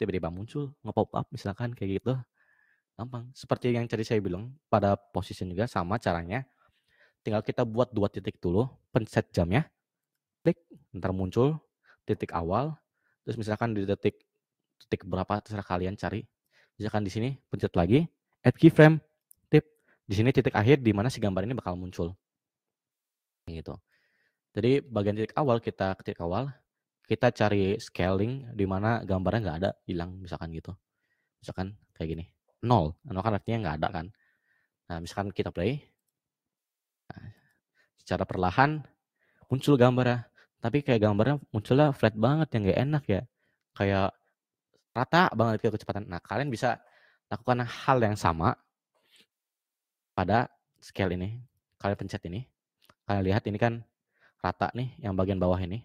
tiba-tiba muncul, nge-pop up misalkan kayak gitu. Gampang. Seperti yang tadi saya bilang, pada position juga sama caranya. Tinggal kita buat 2 titik dulu, pencet jamnya, klik, ntar muncul titik awal, terus misalkan di detik berapa terserah kalian cari. Misalkan di sini pencet lagi, add keyframe, tip. Di sini titik akhir di mana si gambar ini bakal muncul. Gitu. Jadi bagian titik awal kita cari scaling di mana gambarnya nggak ada, hilang misalkan gitu. Misalkan kayak gini, 0 kan artinya nggak ada kan. Nah, misalkan kita play, nah, secara perlahan muncul gambarnya, tapi kayak gambarnya munculnya flat banget yang nggak enak ya, kayak rata banget gitu kecepatan. Nah, kalian bisa lakukan hal yang sama pada scale ini. Kalian pencet ini, kalian lihat ini kan rata nih yang bagian bawah ini.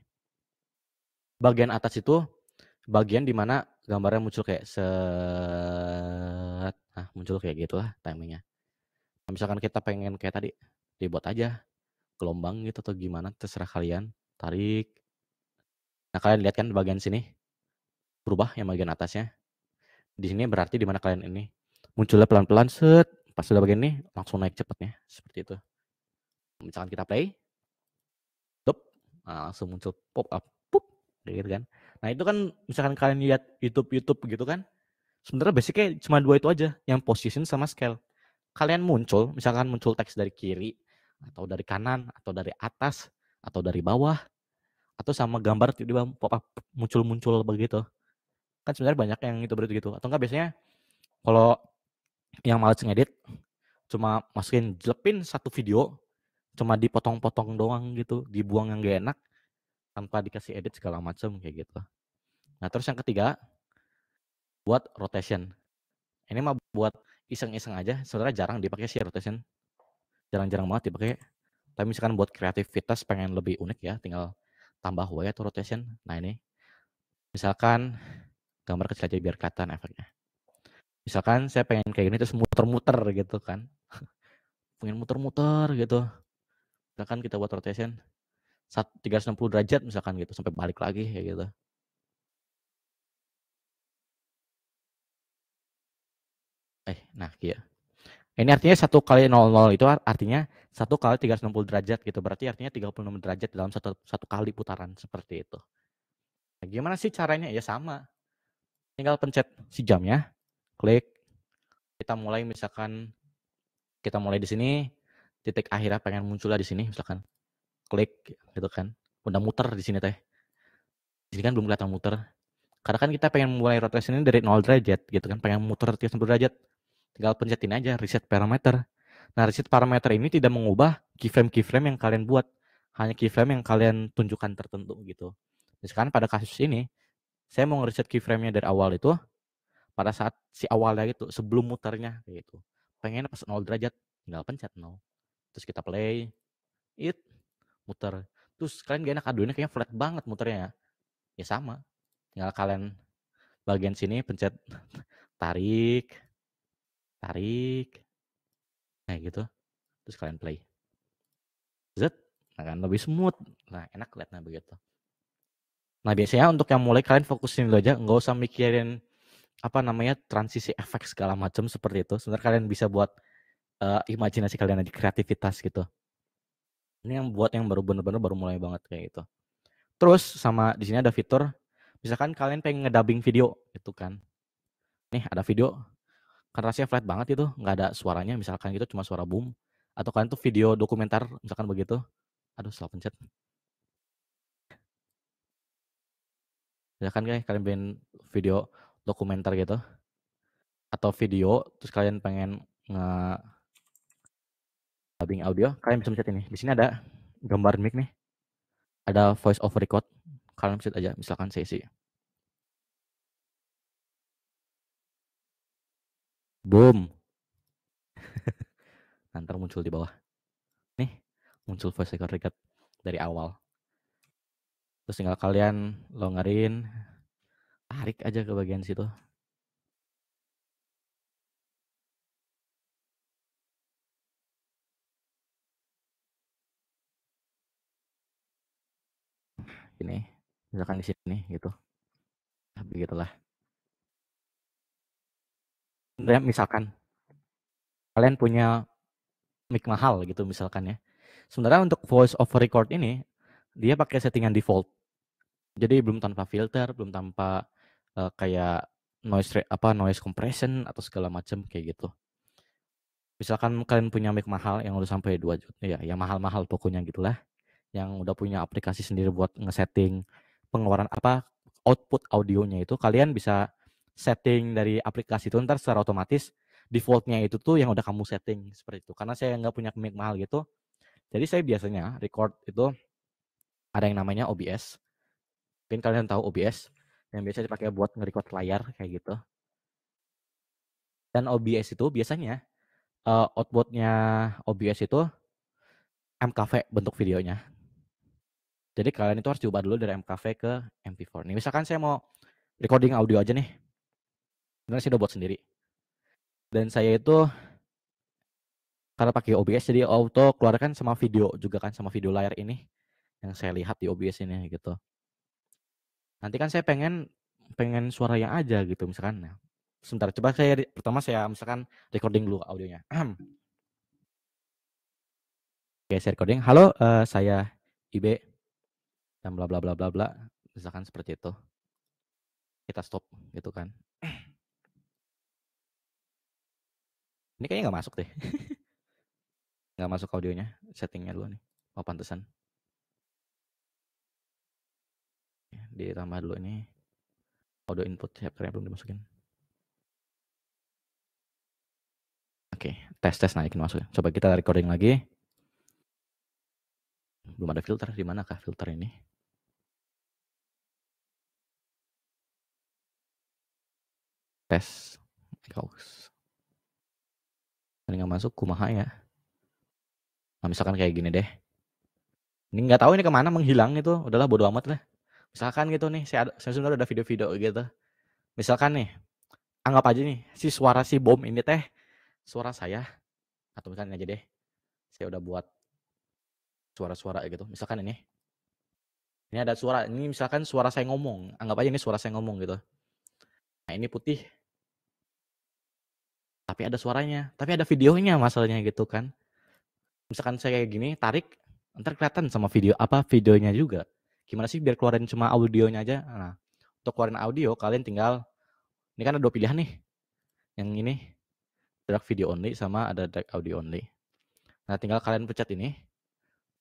Bagian atas itu bagian di mana gambarnya muncul kayak set, nah muncul kayak gitulah timingnya. Nah, misalkan kita pengen kayak tadi, dibuat aja gelombang gitu atau gimana terserah kalian, tarik. Nah, kalian lihat kan bagian sini berubah yang bagian atasnya. Di sini berarti di mana kalian ini munculnya pelan-pelan set, pas sudah bagian ini langsung naik cepatnya, seperti itu. Misalkan kita play, dup, nah langsung muncul pop up, pup, kayak gitu kan. Nah, itu kan misalkan kalian lihat YouTube gitu kan, sebenarnya basicnya cuma 2 itu aja, yang position sama scale. Kalian misalkan muncul teks dari kiri, atau dari kanan, atau dari atas, atau dari bawah, atau sama gambar tiba-tiba pop up muncul-muncul begitu. Kan sebenarnya banyak yang itu gitu. Atau enggak biasanya kalau yang males ngedit cuma masukin jelepin satu video, cuma dipotong-potong doang gitu, dibuang yang gak enak tanpa dikasih edit segala macam kayak gitu. Nah, terus yang ketiga buat rotation. Ini mah buat iseng-iseng aja, sebenarnya jarang dipakai sih rotation. Jarang-jarang banget dipakai. Tapi misalkan buat kreativitas pengen lebih unik ya, tinggal tambah way atau rotation. Nah, ini misalkan gambar kecil aja biar kelihatan efeknya. Misalkan saya pengen kayak gini terus muter-muter gitu kan. Pengen muter-muter gitu. Misalkan kita buat rotation 360 derajat misalkan gitu sampai balik lagi kayak gitu. Nah iya. Ini artinya 1 kali 00 itu artinya 1 kali 360 derajat gitu. Berarti artinya 36 derajat dalam satu kali putaran seperti itu. Nah, gimana sih caranya? Ya sama. Tinggal pencet si jamnya, klik. Kita mulai misalkan kita mulai di sini, titik akhirnya pengen munculnya di sini misalkan. Klik gitu kan. Udah muter di sini teh. Di sini kan belum kelihatan muter. Karena kan kita pengen mulai rotation ini dari 0 derajat gitu kan, pengen muter 360 derajat. Tinggal pencetin aja reset parameter. Nah, reset parameter ini tidak mengubah keyframe yang kalian buat, hanya keyframe yang kalian tunjukkan tertentu gitu. Misalkan pada kasus ini, saya mau ngereset keyframe-nya dari awal itu pada saat si awalnya gitu, sebelum muternya gitu. Pengennya pas 0 derajat, tinggal pencet 0. Terus kita play, muter. Terus kalian gak enak, aduh ini kayaknya flat banget muternya ya. Ya sama, tinggal kalian bagian sini pencet tarik, nah gitu. Terus kalian play. Zet, akan lebih smooth. Nah, enak lihatnya begitu. Nah, biasanya untuk yang mulai kalian fokusin dulu aja, nggak usah mikirin apa namanya transisi efek segala macam seperti itu. Sebenarnya kalian bisa buat imajinasi kalian aja, kreativitas gitu. Ini yang buat yang baru bener-bener baru mulai banget kayak gitu. Terus sama di sini ada fitur, misalkan kalian pengen ngedubbing video gitu kan. Nih ada video, kan rasanya flat banget itu, nggak ada suaranya misalkan gitu, cuma suara boom. Atau kalian tuh video dokumenter misalkan begitu. Aduh, salah pencet. Misalkan kayak kalian bikin video dokumenter gitu atau video terus kalian pengen dubbing audio, kalian bisa pencet ini. Di sini ada gambar mic nih. Ada voice over record. Kalian pencet aja misalkan sesi. Boom. Nanti muncul di bawah. Nih, muncul voice record dari awal. Terus tinggal kalian longerin, tarik aja ke bagian situ. Ini, misalkan di sini gitu. Begitulah. Dan misalkan kalian punya mic mahal gitu misalkan ya. Sebenarnya untuk voice over record ini dia pakai settingan default. Jadi belum tanpa filter, belum tanpa kayak noise compression atau segala macam kayak gitu. Misalkan kalian punya mic mahal yang udah sampai 2 juta ya, yang mahal-mahal pokoknya gitulah. yang udah punya aplikasi sendiri buat ngesetting pengeluaran output audionya itu, kalian bisa setting dari aplikasi itu ntar secara otomatis default-nya itu tuh yang udah kamu setting seperti itu. Karena saya nggak punya mic mahal gitu, jadi saya biasanya record itu ada yang namanya OBS. Mungkin kalian tahu OBS yang biasa dipakai buat nge-record layar kayak gitu. Dan OBS itu biasanya output-nya OBS itu MKV bentuk videonya. Jadi kalian itu harus diubah dulu dari MKV ke MP4. Nih misalkan saya mau recording audio aja nih. Sebenarnya saya udah buat sendiri. Dan saya itu karena pakai OBS jadi auto keluarkan sama video juga kan, sama video layar ini yang saya lihat di OBS ini gitu. Nanti kan saya pengen suaranya aja gitu misalkan. Nah, sebentar coba pertama saya misalkan recording dulu audionya. Oke, saya recording. Halo, saya Ibe dan bla bla bla bla bla. Misalkan seperti itu. Kita stop gitu kan. Ini kayaknya nggak masuk deh. Nggak masuk audionya. Settingnya dulu nih. Oh, pantesan. Ditambah dulu ini. Audio input chapternya belum dimasukin. Oke, tes naikin masuk. Coba kita recording lagi. Belum ada filter. Di manakah filter ini? Tes. Ini nggak masuk, kumaha ya. Nah, misalkan kayak gini deh. Ini nggak tahu ini kemana menghilang itu. Udahlah bodo amat lah. Misalkan gitu nih, saya sudah ada video-video gitu. Misalkan nih, anggap aja nih, suara si bom ini teh suara saya. Atau misalkan aja deh, saya udah buat suara-suara gitu. Misalkan ini ada suara, ini misalkan suara saya ngomong. Anggap aja ini suara saya ngomong gitu. Nah ini putih. Tapi ada suaranya. Tapi ada videonya masalahnya gitu kan. Misalkan saya kayak gini, tarik, ntar kelihatan sama videonya juga. Gimana sih biar keluarin cuma audionya aja. Nah, untuk keluarin audio, kalian tinggal, ini kan ada 2 pilihan nih. Yang ini, drag video only sama ada drag audio only. Nah, tinggal kalian pencet ini,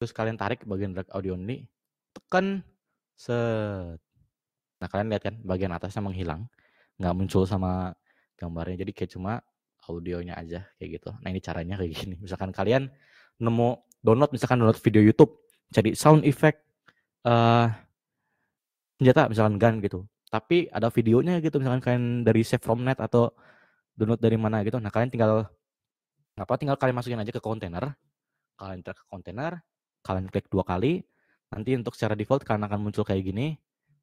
terus kalian tarik bagian drag audio only, tekan, set. Nah, kalian lihat kan, bagian atasnya menghilang. Nggak muncul sama gambarnya, jadi kayak cuma audionya aja, kayak gitu. Nah, ini caranya kayak gini. Misalkan kalian download video YouTube, cari sound effect, senjata misalkan gun gitu. Tapi ada videonya gitu, misalkan kalian dari save from net atau download dari mana gitu. Nah, kalian tinggal kalian masukin aja ke kontainer. Kalian drag ke kontainer, kalian klik 2 kali. Nanti untuk secara default kalian akan muncul kayak gini,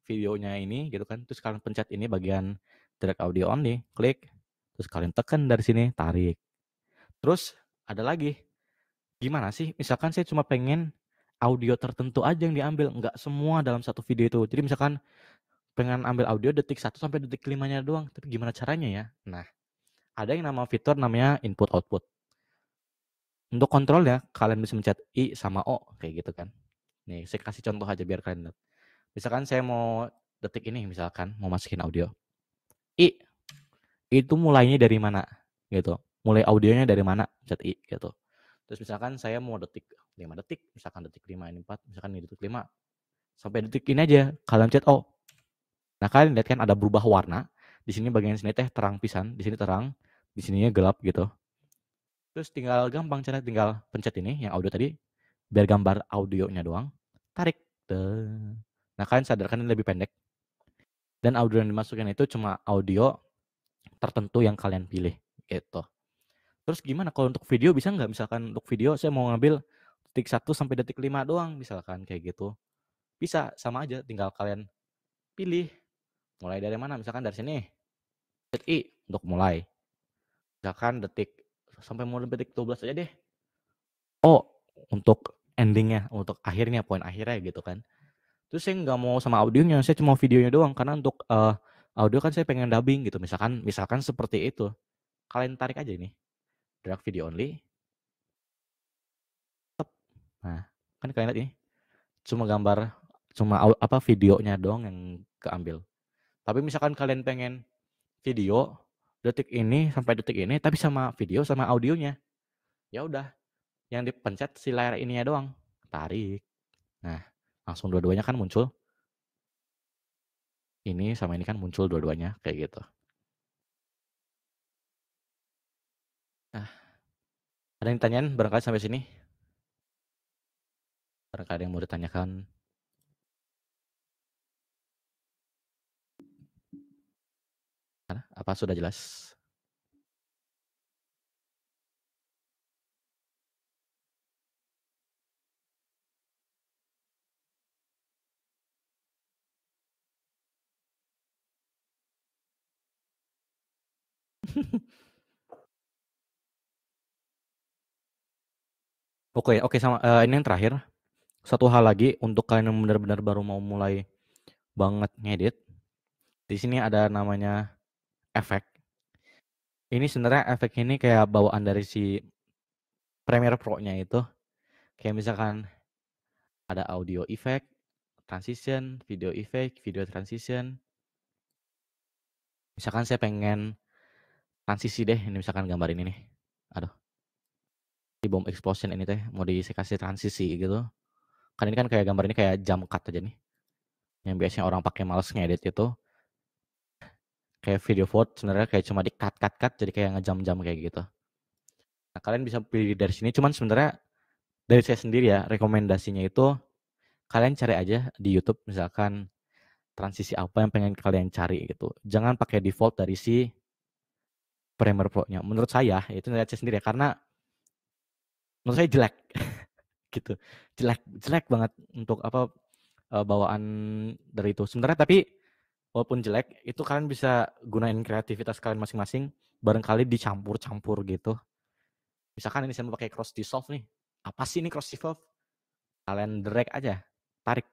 videonya ini gitu kan. Terus kalian pencet ini bagian drag audio only, klik. Terus kalian tekan dari sini, tarik. Terus ada lagi, gimana sih misalkan saya cuma pengen audio tertentu aja yang diambil, nggak semua dalam satu video itu. Jadi misalkan pengen ambil audio detik 1 sampai detik 5-nya doang, tapi gimana caranya ya? Nah, ada yang fitur namanya input output. Untuk kontrolnya kalian bisa mencet I sama O kayak gitu kan. Nih, saya kasih contoh aja biar kalian lihat. Misalkan saya mau detik ini misalkan mau masukin audio. I itu mulainya dari mana gitu. Mulai audionya dari mana? Pencet I gitu. Terus misalkan saya mau detik 5 detik, misalkan detik 5 ini 4, misalkan ini detik 5 sampai detik ini aja kalian pencet O. Nah, kalian lihat kan ada berubah warna. Di sini bagian sini teh terang pisan, di sini terang, di sininya gelap gitu. Terus tinggal gampang cara tinggal pencet ini yang audio tadi, biar gambar audionya doang, tarik. Nah, kalian sadarkan ini lebih pendek. Dan audio yang dimasukin itu cuma audio tertentu yang kalian pilih gitu. Terus gimana kalau untuk video bisa nggak? Misalkan untuk video saya mau ngambil detik 1 sampai detik 5 doang misalkan kayak gitu. Bisa, sama aja tinggal kalian pilih. Mulai dari mana? Misalkan dari sini. Pencet I untuk mulai. Misalkan detik sampai mulai detik 12 aja deh. Oh, untuk endingnya, untuk akhirnya, poin akhirnya gitu kan. Terus saya nggak mau sama audionya, saya cuma videonya doang karena untuk audio kan saya pengen dubbing gitu. Misalkan seperti itu. Kalian tarik aja ini, drag video only. Nah, kan kalian lihat ini, cuma videonya doang yang keambil. Tapi misalkan kalian pengen video detik ini sampai detik ini, tapi sama video sama audionya, ya udah, yang dipencet si layar ininya doang, tarik. Nah, langsung dua-duanya kan muncul. Ini sama ini kan muncul dua-duanya kayak gitu. Nah, ada yang ditanyain barangkali sampai sini? Barangkali ada yang mau ditanyakan? Apa sudah jelas? Oke sama ini yang terakhir. Satu hal lagi untuk kalian yang benar-benar baru mau mulai banget ngedit. Di sini ada namanya efek. Ini sebenarnya efek ini kayak bawaan dari si Premiere Pro-nya itu. Kayak misalkan ada audio effect, transition, video effect, video transition. Misalkan saya pengen transisi deh, ini misalkan gambar ini nih. Aduh. Di bomb explosion ini teh mau saya kasih transisi gitu. Kan ini kan kayak gambar ini kayak jump cut aja nih. Yang biasanya orang pakai mouse ngedit itu kayak video vote sebenarnya kayak cuma di cut jadi kayak ngejam-jam kayak gitu. Nah, kalian bisa pilih dari sini cuman sebenarnya dari saya sendiri ya, rekomendasinya itu kalian cari aja di YouTube misalkan transisi apa yang pengen kalian cari gitu. Jangan pakai default dari si Premiere Pro-nya. Menurut saya, itu lihat saya sendiri ya, karena menurut saya jelek gitu. Jelek banget untuk apa bawaan dari itu. Sebenarnya tapi walaupun jelek, itu kalian bisa gunain kreativitas kalian masing-masing, barangkali dicampur-campur gitu. Misalkan ini saya mau pakai cross dissolve nih. Apa sih ini cross dissolve? Kalian drag aja, tarik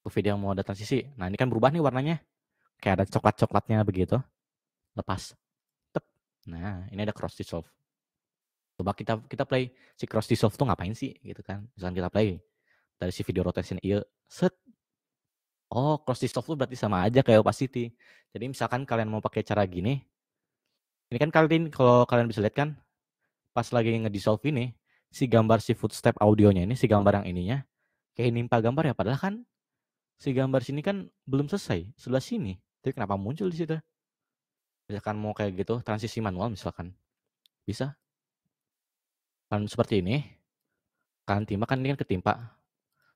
ke video yang mau ada transisi. Nah, ini kan berubah nih warnanya. Kayak ada coklat-coklatnya begitu. Lepas. Tep. Nah, ini ada cross dissolve. Coba kita play si cross dissolve tuh ngapain sih gitu kan. Misalkan kita play dari si video rotation iya, set. Oh, cross dissolve tuh berarti sama aja kayak opacity. Jadi misalkan kalian mau pakai cara gini, ini kan kalian kalau kalian bisa lihat kan pas lagi ngedissolve ini, si gambar si footstep audionya ini, si gambar yang ininya kayak nimpa gambar ya, padahal kan si gambar sini kan belum selesai, sebelah sini. Jadi kenapa muncul di situ? Misalkan mau kayak gitu, transisi manual misalkan. Bisa. Kan seperti ini, kalian timpa kan ini kan ketimpa.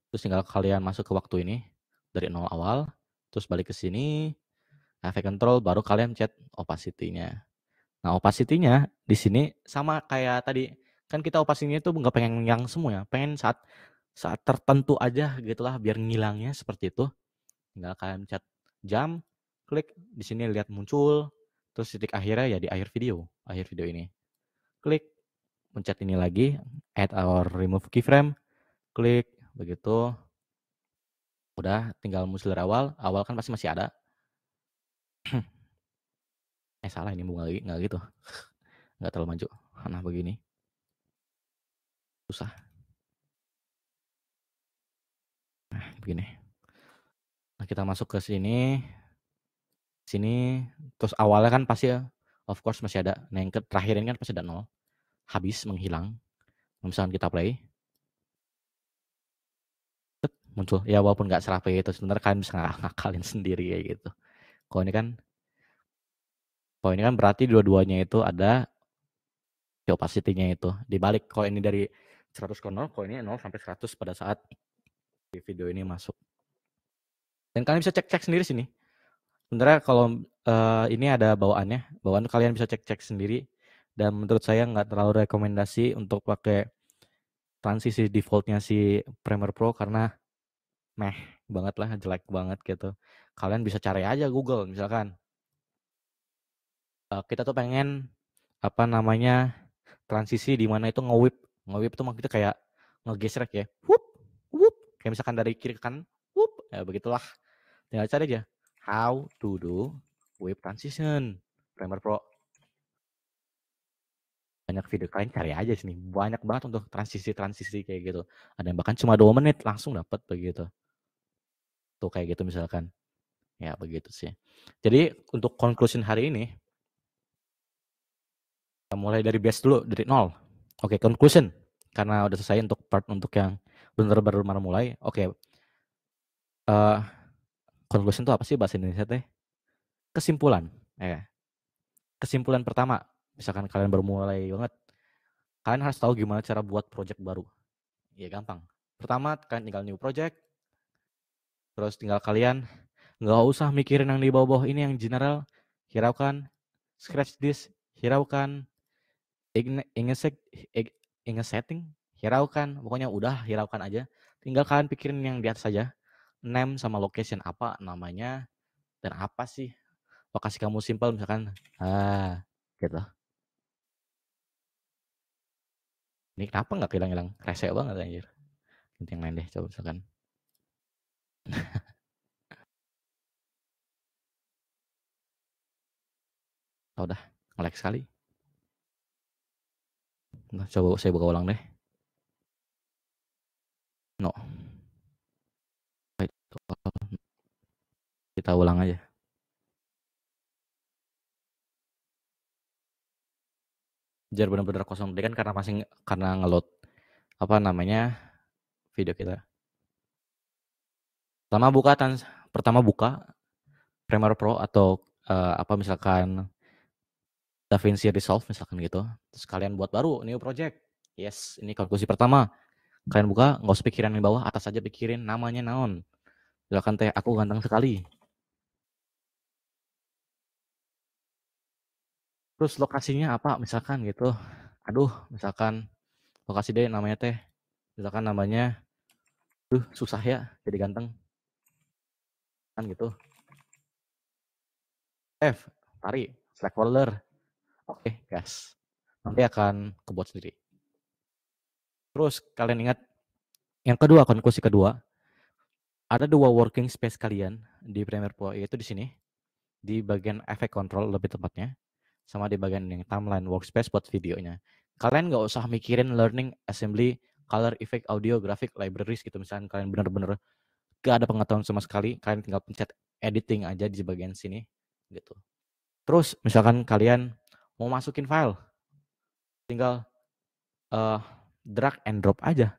Terus tinggal kalian masuk ke waktu ini dari nol awal, terus balik ke sini, efek control, baru kalian chat opacity-nya. Nah, opacity-nya di sini sama kayak tadi. Kan kita opacity-nya itu nggak pengen yang semua ya, pengen saat tertentu aja gitulah biar ngilangnya seperti itu. Tinggal kalian chat jam, klik di sini lihat muncul, terus titik akhirnya ya di akhir video ini. Klik, pencet ini lagi, add or remove keyframe, klik, begitu. Udah tinggal muncul dari awal kan pasti masih ada. Salah ini bunga lagi, nggak gitu. Nggak terlalu maju. Nah begini. Susah. Nah begini. Nah kita masuk ke sini. Sini, terus awalnya kan pasti ya, of course masih ada. Nah yang terakhir ini kan pasti ada 0. Habis, menghilang. Misalkan kita play. Muncul. Ya walaupun nggak serapi itu, sebenarnya kalian bisa ngakalin sendiri kayak gitu. Kalau ini kan berarti dua-duanya itu ada opacity-nya itu. Dibalik, kalau ini dari 100 ke 0, kalau ini 0 sampai 100 pada saat di video ini masuk. Dan kalian bisa cek-cek sendiri sini. Sebenarnya kalau ini ada bawaannya, bawaan kalian bisa cek-cek sendiri. Dan menurut saya nggak terlalu rekomendasi untuk pakai transisi defaultnya si Premiere Pro karena meh banget lah, jelek banget gitu. Kalian bisa cari aja Google misalkan. Kita tuh pengen apa namanya transisi di mana itu nge-whip. Nge-whip tuh maksudnya kayak ngegesrek ya. Whoop, whoop. Kayak misalkan dari kiri ke kanan, whoop. Ya begitulah. Tinggal cari aja how to do whip transition Premiere Pro. Banyak video, kalian cari aja sini. Banyak banget untuk transisi kayak gitu. Ada yang bahkan cuma 2 menit langsung dapat begitu. Tuh kayak gitu misalkan. Ya begitu sih. Jadi untuk conclusion hari ini, kita mulai dari base dulu, dari nol. Oke, conclusion. Karena udah selesai untuk part untuk yang bener-bener baru mulai, oke. Conclusion itu apa sih bahasa Indonesia teh? Kesimpulan, ya. Kesimpulan pertama, misalkan kalian baru mulai banget, kalian harus tahu gimana cara buat project baru. Ya gampang. Pertama, kalian tinggal new project, terus tinggal kalian nggak usah mikirin yang di bawah-bawah ini yang general, hiraukan, scratch this, hiraukan, inge setting, hiraukan, pokoknya udah hiraukan aja. Tinggal kalian pikirin yang di atas saja, name sama location apa namanya dan apa sih lokasi kamu simple misalkan, gitu. Ini kenapa nggak hilang-hilang? Rese banget anjir. Nanti yang lain deh, coba misalkan. Oh, udah, nge-lag sekali. Nah, coba saya buka ulang deh. No. Kita ulang aja. Biar benar-benar kosong tadi kan karena ngeload apa namanya video kita. Pertama buka Premiere Pro atau apa misalkan DaVinci Resolve misalkan gitu. Terus kalian buat baru new project. Yes, ini konklusi pertama. Kalian buka, nggak usah pikiran di bawah, atas aja pikirin namanya naon. Misalkan teh aku ganteng sekali. Terus lokasinya apa misalkan gitu. Aduh, misalkan lokasi deh namanya teh. Misalkan namanya susah ya jadi ganteng. Kan gitu. Tarik, select folder. Oke, gas. Nanti akan kebuat sendiri. Terus kalian ingat yang kedua, konklusi kedua, ada dua working space kalian di Premiere Pro, yaitu di sini, di bagian effect control lebih tepatnya, sama di bagian yang timeline workspace buat videonya. Kalian nggak usah mikirin learning, assembly, color, effect, audio, graphic, libraries gitu. Misalnya kalian bener-bener gak ada pengetahuan sama sekali, kalian tinggal pencet editing aja di bagian sini gitu. Terus misalkan kalian mau masukin file, tinggal drag and drop aja,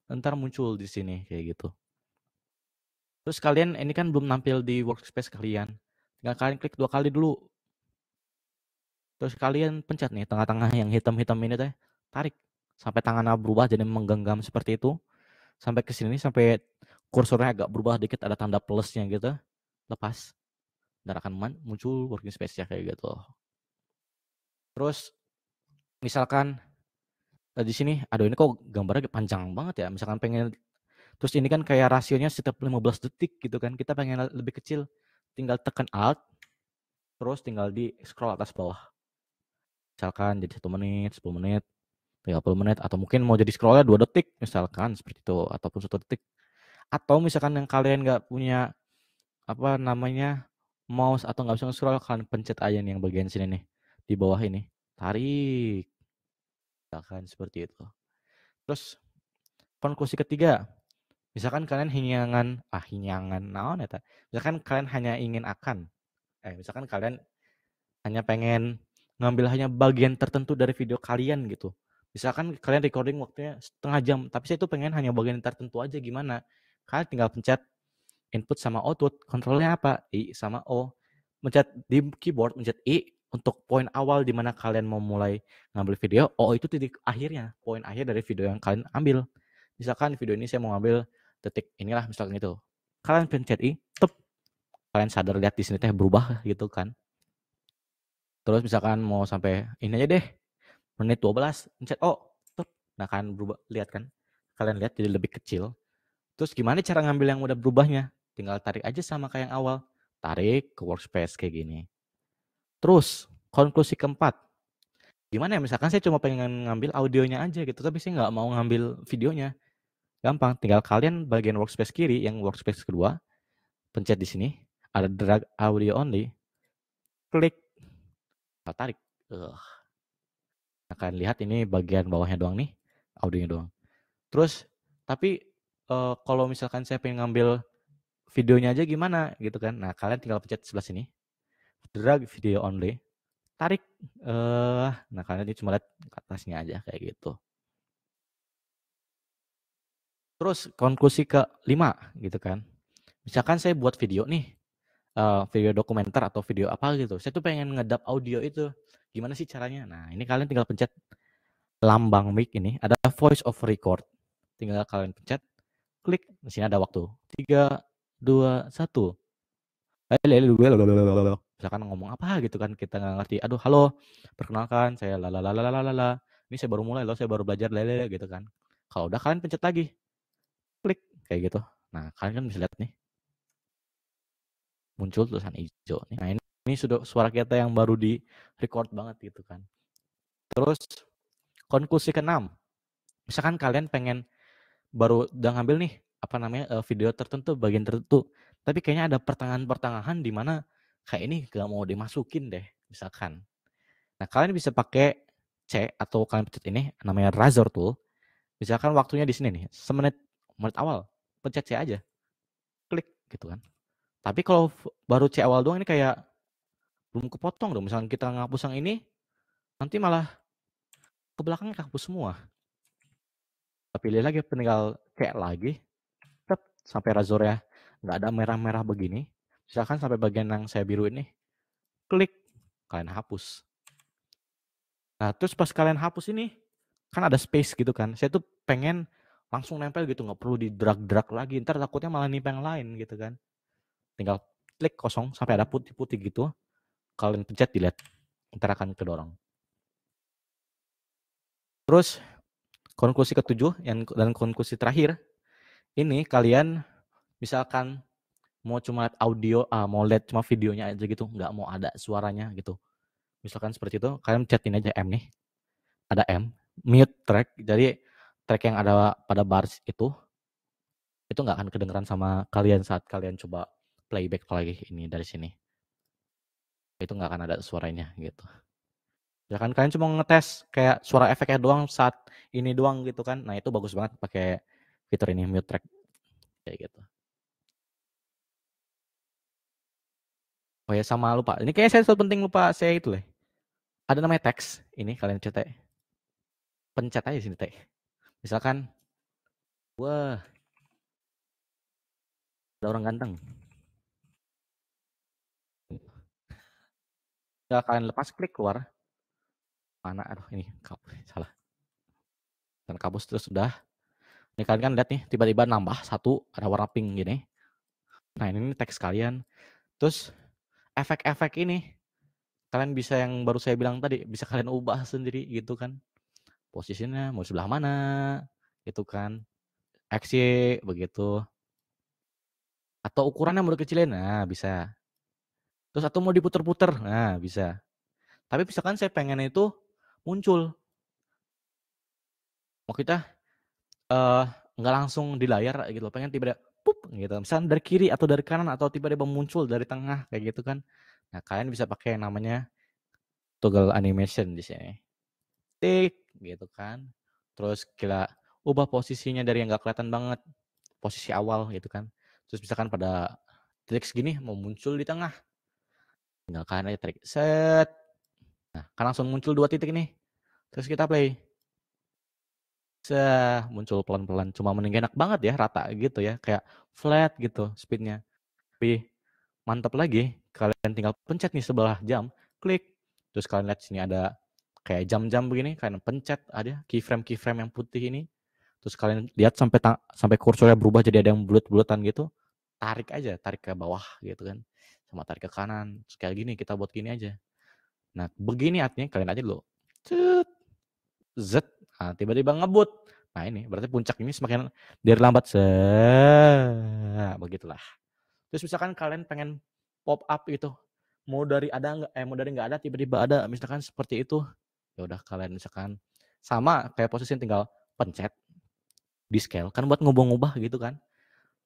ntar muncul di sini kayak gitu. Terus kalian ini kan belum nampil di workspace kalian, tinggal kalian klik 2 kali dulu. Terus kalian pencet nih tengah-tengah yang hitam-hitam ini teh, tarik sampai tangannya berubah jadi menggenggam seperti itu, sampai ke sini sampai kursornya agak berubah dikit ada tanda plusnya gitu, lepas dan akan muncul working space-nya kayak gitu. Terus misalkan di sini, aduh ini kok gambarnya panjang banget ya. Misalkan pengen, terus ini kan kayak rasionya setiap 15 detik gitu kan. Kita pengen lebih kecil, tinggal tekan Alt, terus tinggal di scroll atas bawah. Misalkan jadi 1 menit, 10 menit, 30 menit, atau mungkin mau jadi scrollnya 2 detik, misalkan seperti itu, ataupun 1 detik. Atau misalkan yang kalian nggak punya, apa namanya, mouse atau nggak bisa nge-scroll, kalian pencet aja nih yang bagian sini nih, di bawah ini. Tarik, misalkan seperti itu. Terus konklusi ketiga, misalkan kalian naon eta? Misalkan kalian hanya misalkan kalian hanya pengen ngambil hanya bagian tertentu dari video kalian gitu. Misalkan kalian recording waktunya setengah jam, tapi saya tuh pengen hanya bagian tertentu aja gimana? Kalian tinggal pencet input sama output, kontrolnya apa? I sama O. Mencet di keyboard, mencet I untuk poin awal di mana kalian mau mulai ngambil video, O itu titik akhirnya, poin akhir dari video yang kalian ambil. Misalkan video ini saya mau ngambil detik inilah misalkan itu. Kalian pencet I, kalian sadar lihat di sini teh berubah gitu kan. Terus misalkan mau sampai ini aja deh, menit 12, pencet O, nah kan berubah, lihat kan. Kalian lihat jadi lebih kecil. Terus gimana cara ngambil yang udah berubahnya? Tinggal tarik aja sama kayak yang awal. Tarik ke workspace kayak gini. Terus konklusi keempat, gimana ya misalkan saya cuma pengen ngambil audionya aja gitu, tapi saya nggak mau ngambil videonya. Gampang, tinggal kalian bagian workspace kiri, yang workspace kedua, pencet di sini, ada drag audio only, klik, tarik. Akan lihat ini bagian bawahnya doang nih, audionya doang. Terus, tapi kalau misalkan saya pengen ngambil videonya aja gimana gitu kan? Nah kalian tinggal pencet sebelah sini, drag video only, tarik. Nah kalian ini cuma lihat ke atasnya aja kayak gitu. Terus konklusi ke-5 gitu kan. Misalkan saya buat video nih, video dokumenter atau video apa gitu. Saya tuh pengen ngedap audio itu. Gimana sih caranya? Nah, ini kalian tinggal pencet lambang mic ini, ada voice of record. Tinggal kalian pencet, klik, di sini ada waktu. 3, 2, 1. Misalkan ngomong apa gitu kan kita nggak ngerti. Aduh, halo, perkenalkan saya lalalalalala. Ini saya baru mulai loh, saya baru belajar lele gitu kan. Kalau udah kalian pencet lagi, klik kayak gitu. Nah, kalian kan bisa lihat nih, muncul tulisan hijau nih. Nah, ini sudah suara kita yang baru di record banget gitu kan. Terus konklusi ke-6. Misalkan kalian pengen baru udah ngambil nih apa namanya video tertentu, bagian tertentu, tapi kayaknya ada pertengahan-pertengahan di mana kayak ini gak mau dimasukin deh misalkan. Nah, kalian bisa pakai C atau kalian pencet ini namanya razor tool. Misalkan waktunya di sini nih, menit awal, pencet C aja, klik gitu kan. Tapi kalau baru C awal doang ini kayak belum kepotong dong. Misalkan kita ngapus yang ini, nanti malah ke belakangnya kehapus semua. Pilih lagi, tinggal C lagi, sampai razornya nggak ada merah-merah begini. Misalkan sampai bagian yang saya biru ini, klik, kalian hapus. Nah, terus pas kalian hapus ini, kan ada space gitu kan. Saya tuh pengen langsung nempel gitu, nggak perlu di drag-drag lagi. Ntar takutnya malah nempel yang lain gitu kan. Tinggal klik kosong sampai ada putih-putih gitu. Kalian pencet delete, ntar akan kedorong. Terus konklusi ke-7 dan konklusi terakhir, ini kalian misalkan mau cuma lihat audio, mau lihat cuma videonya aja gitu, nggak mau ada suaranya gitu. Misalkan seperti itu, kalian pencet ini aja M nih. Ada M, mute track. Jadi track yang ada pada bars itu nggak akan kedengeran sama kalian saat kalian coba playback lagi ini dari sini. Itu nggak akan ada suaranya gitu. Ya kan kalian cuma ngetes kayak suara efeknya doang saat ini doang gitu kan. Nah, itu bagus banget pakai fitur ini mute track kayak gitu. Oh ya, sama lupa. Ini kayaknya saya sesuatu penting lupa saya itu loh. Ada namanya teks. Ini kalian cetek. Pencet aja sini teh. Misalkan, wah, ada orang ganteng. Ya kalian lepas klik keluar. Mana? Aduh, ini salah. Dan kabus terus sudah. Ini kalian kan lihat nih, tiba-tiba nambah satu, ada warna pink gini. Nah, ini teks kalian. Terus efek-efek ini kalian bisa yang baru saya bilang tadi, bisa kalian ubah sendiri gitu kan. Posisinya mau sebelah mana gitu kan. X, Y begitu. Atau ukurannya mau dikecilin, nah bisa. Terus atau mau diputer-puter, nah bisa. Tapi misalkan saya pengen itu muncul. Mau kita nggak langsung di layar gitu, pengen tiba-tiba pup gitu. Misalkan dari kiri atau dari kanan atau tiba-tiba muncul dari tengah kayak gitu kan. Nah, kalian bisa pakai namanya toggle animation di sini. Tik gitu kan. Terus kita ubah posisinya dari yang nggak kelihatan banget, posisi awal gitu kan. Terus misalkan pada titik segini mau muncul di tengah. Tinggal kalian aja tarik set. Nah, kan langsung muncul 2 titik nih. Terus kita play. Muncul pelan-pelan. Cuma mending enak banget ya, rata gitu ya, kayak flat gitu speednya. Tapi mantap lagi, kalian tinggal pencet nih sebelah jam, klik. Terus kalian lihat sini ada kayak jam-jam begini, kalian pencet ada keyframe yang putih ini. Terus kalian lihat sampai kursornya berubah jadi ada yang bulat-bulatan gitu. Tarik aja, tarik ke bawah gitu kan. Sama tarik ke kanan. Terus kayak gini, kita buat gini aja. Nah, begini artinya kalian aja dulu. Cet, Z, nah, tiba-tiba ngebut. Nah, ini berarti puncak ini semakin dari lambat begitulah. Terus misalkan kalian pengen pop up gitu, mau dari nggak ada tiba-tiba ada, misalkan seperti itu. Ya udah kalian misalkan sama kayak posisi tinggal pencet di scale kan buat ngubah-ngubah gitu kan.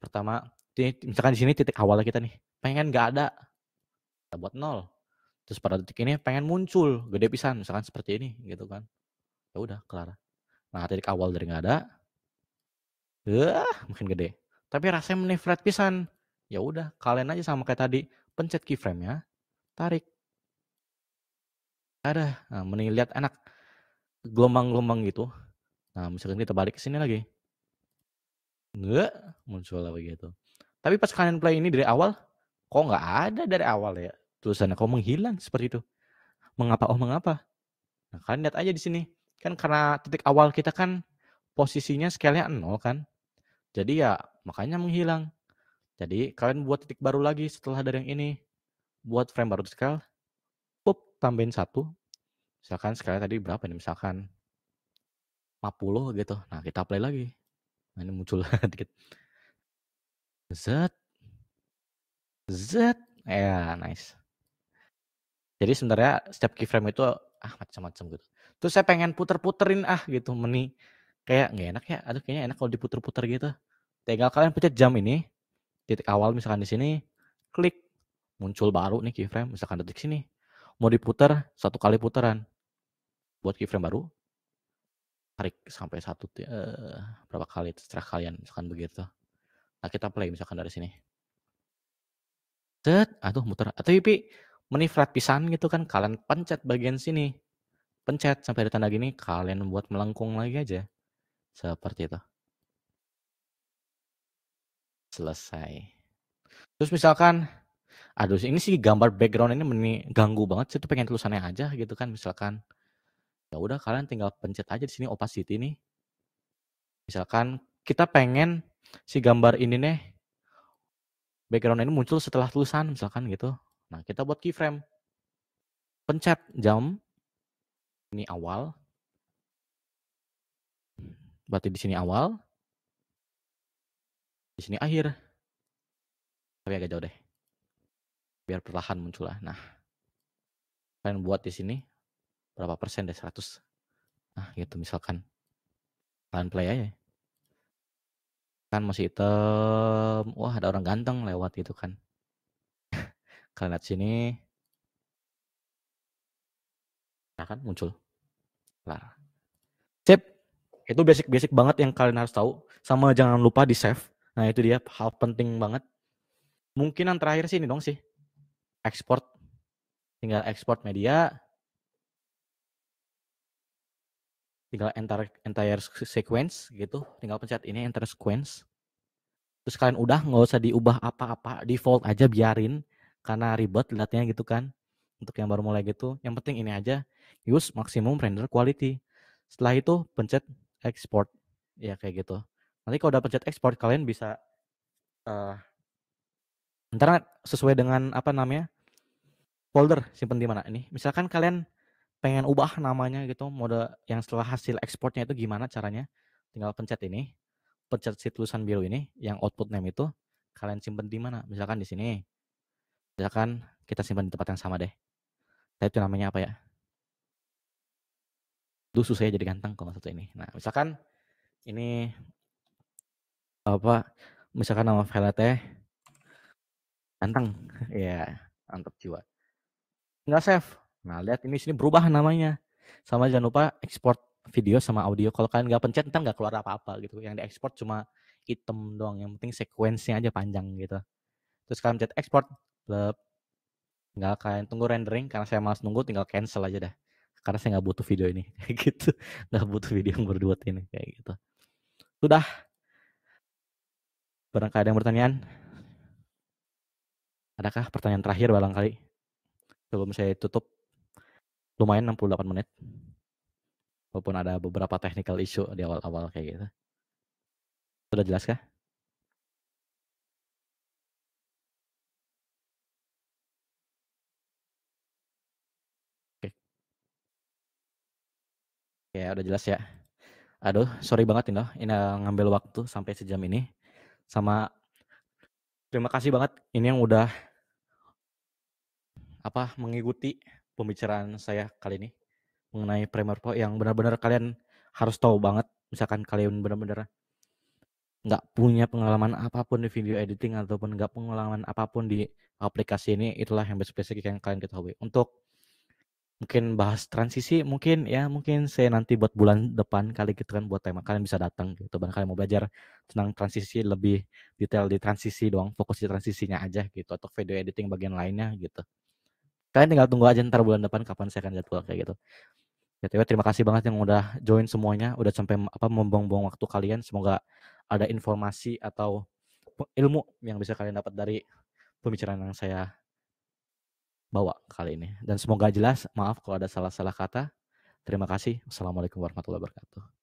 Pertama, misalkan di sini titik awalnya kita nih, pengen nggak ada, kita buat 0. Terus pada titik ini pengen muncul, gede pisan, misalkan seperti ini gitu kan. Ya udah kelar. Nah, titik awal dari nggak ada, makin gede. Tapi rasanya mending flat pisan. Ya udah, kalian aja sama kayak tadi, pencet keyframe-nya, tarik. Ada, nah, mending lihat enak gelombang-gelombang gitu. Nah, misalkan kita balik ke sini lagi. Enggak, muncullah begitu. Tapi pas kalian play ini dari awal, kok nggak ada dari awal ya tulisannya, kok menghilang seperti itu. Mengapa? Oh mengapa? Nah kalian lihat aja di sini. Kan karena titik awal kita kan posisinya scale-nya 0 kan. Jadi ya makanya menghilang. Jadi kalian buat titik baru lagi setelah dari yang ini. Buat frame baru scale, pup, tambahin 1. Misalkan scale tadi berapa nih? Misalkan 50 gitu. Nah kita play lagi. Nah ini muncul dikit. Z. Z. Ya, nice. Jadi sebenarnya setiap keyframe itu macam-macam gitu. Terus saya pengen puter-puterin gitu meni. Kayak nggak enak ya. Aduh kayaknya enak kalau diputer-puter gitu. Tinggal kalian pencet jam ini, titik awal misalkan di sini, klik, muncul baru nih keyframe, misalkan detik sini. Mau diputer 1 kali putaran. Buat keyframe baru, tarik sampai 1 berapa kali terserah kalian misalkan begitu. Nah, kita play misalkan dari sini. Aduh muter. Tapi meni flat pisan gitu kan, kalian pencet bagian sini. Pencet sampai ada tanda gini, kalian buat melengkung lagi aja. Seperti itu. Selesai. Terus misalkan, aduh ini sih gambar background ini ganggu banget, saya tuh pengen tulisannya aja gitu kan misalkan. Ya udah kalian tinggal pencet aja di sini opacity nih. Misalkan kita pengen si gambar ini nih background ini muncul setelah tulisan misalkan gitu. Nah, kita buat keyframe. Pencet jam ini awal. Berarti di sini awal. Di sini akhir. Tapi agak jauh deh. Biar perlahan muncul lah. Nah, kalian buat di sini berapa persen deh 100. Nah, gitu misalkan. Kalian play aja. Kan masih hitam. Wah, ada orang ganteng lewat gitu kan. Kalian lihat sini. Nah, kan muncul. Kelar. Sip. Itu basic-basic banget yang kalian harus tahu. Sama jangan lupa di save. Nah, itu dia hal penting banget. Mungkin yang terakhir sih ini dong sih. Export. Tinggal export media. Tinggal entire sequence gitu. Tinggal pencet ini entire sequence. Terus kalian udah nggak usah diubah apa-apa. Default aja biarin. Karena ribet lihatnya gitu kan. Untuk yang baru mulai gitu. Yang penting ini aja. Use maximum render quality. Setelah itu pencet export. Ya kayak gitu. Nanti kalau udah pencet export kalian bisa ntar sesuai dengan apa namanya folder simpen di mana ini. Misalkan kalian pengen ubah namanya gitu, mode yang setelah hasil ekspornya itu gimana caranya? Tinggal pencet ini, pencet si tulisan biru ini, yang output name itu kalian simpen di mana? Misalkan di sini. Misalkan kita simpan di tempat yang sama deh. Saya itu namanya apa ya? Duh susah ya jadi ganteng kalau satu ini. Nah, misalkan ini apa? Misalkan nama file teh ganteng. Ya, mantap jiwa. Nggak save. Nah, lihat ini sini berubah namanya. Sama jangan lupa ekspor video sama audio. Kalau kalian nggak pencet, ntar nggak keluar apa-apa gitu. Yang diekspor cuma item doang. Yang penting sekuensinya aja panjang gitu. Terus kalian pencet ekspor. Tinggal kalian tunggu rendering. Karena saya malas nunggu, tinggal cancel aja dah. Karena saya nggak butuh video ini. Kayak gitu. Nggak butuh video yang berdua ini. Kayak gitu. Sudah. Barangkali ada yang bertanyaan? Adakah pertanyaan terakhir barangkali? Sebelum saya tutup. Lumayan 68 menit. Walaupun ada beberapa technical issue di awal-awal kayak gitu. Sudah jelas kah? Oke. Ya udah jelas ya. Aduh, sorry banget ini ngambil waktu sampai sejam ini. Sama terima kasih banget ini yang udah mengikuti pembicaraan saya kali ini mengenai Premiere Pro yang benar-benar kalian harus tahu banget. Misalkan kalian benar-benar nggak punya pengalaman apapun di video editing ataupun nggak pengalaman apapun di aplikasi ini, itulah yang basic yang kalian ketahui. Untuk mungkin bahas transisi mungkin saya nanti buat bulan depan kali gitu kan, buat tema kalian bisa datang gitu. Bahkan kalian mau belajar tentang transisi lebih detail di transisi doang, fokus di transisinya aja gitu, atau video editing bagian lainnya gitu. Kalian tinggal tunggu aja ntar bulan depan kapan saya akan jadwal kayak gitu. BTW terima kasih banget yang udah join semuanya, udah sampai membuang-buang waktu kalian. Semoga ada informasi atau ilmu yang bisa kalian dapat dari pembicaraan yang saya bawa kali ini. Dan semoga jelas, maaf kalau ada salah-salah kata. Terima kasih. Wassalamualaikum warahmatullahi wabarakatuh.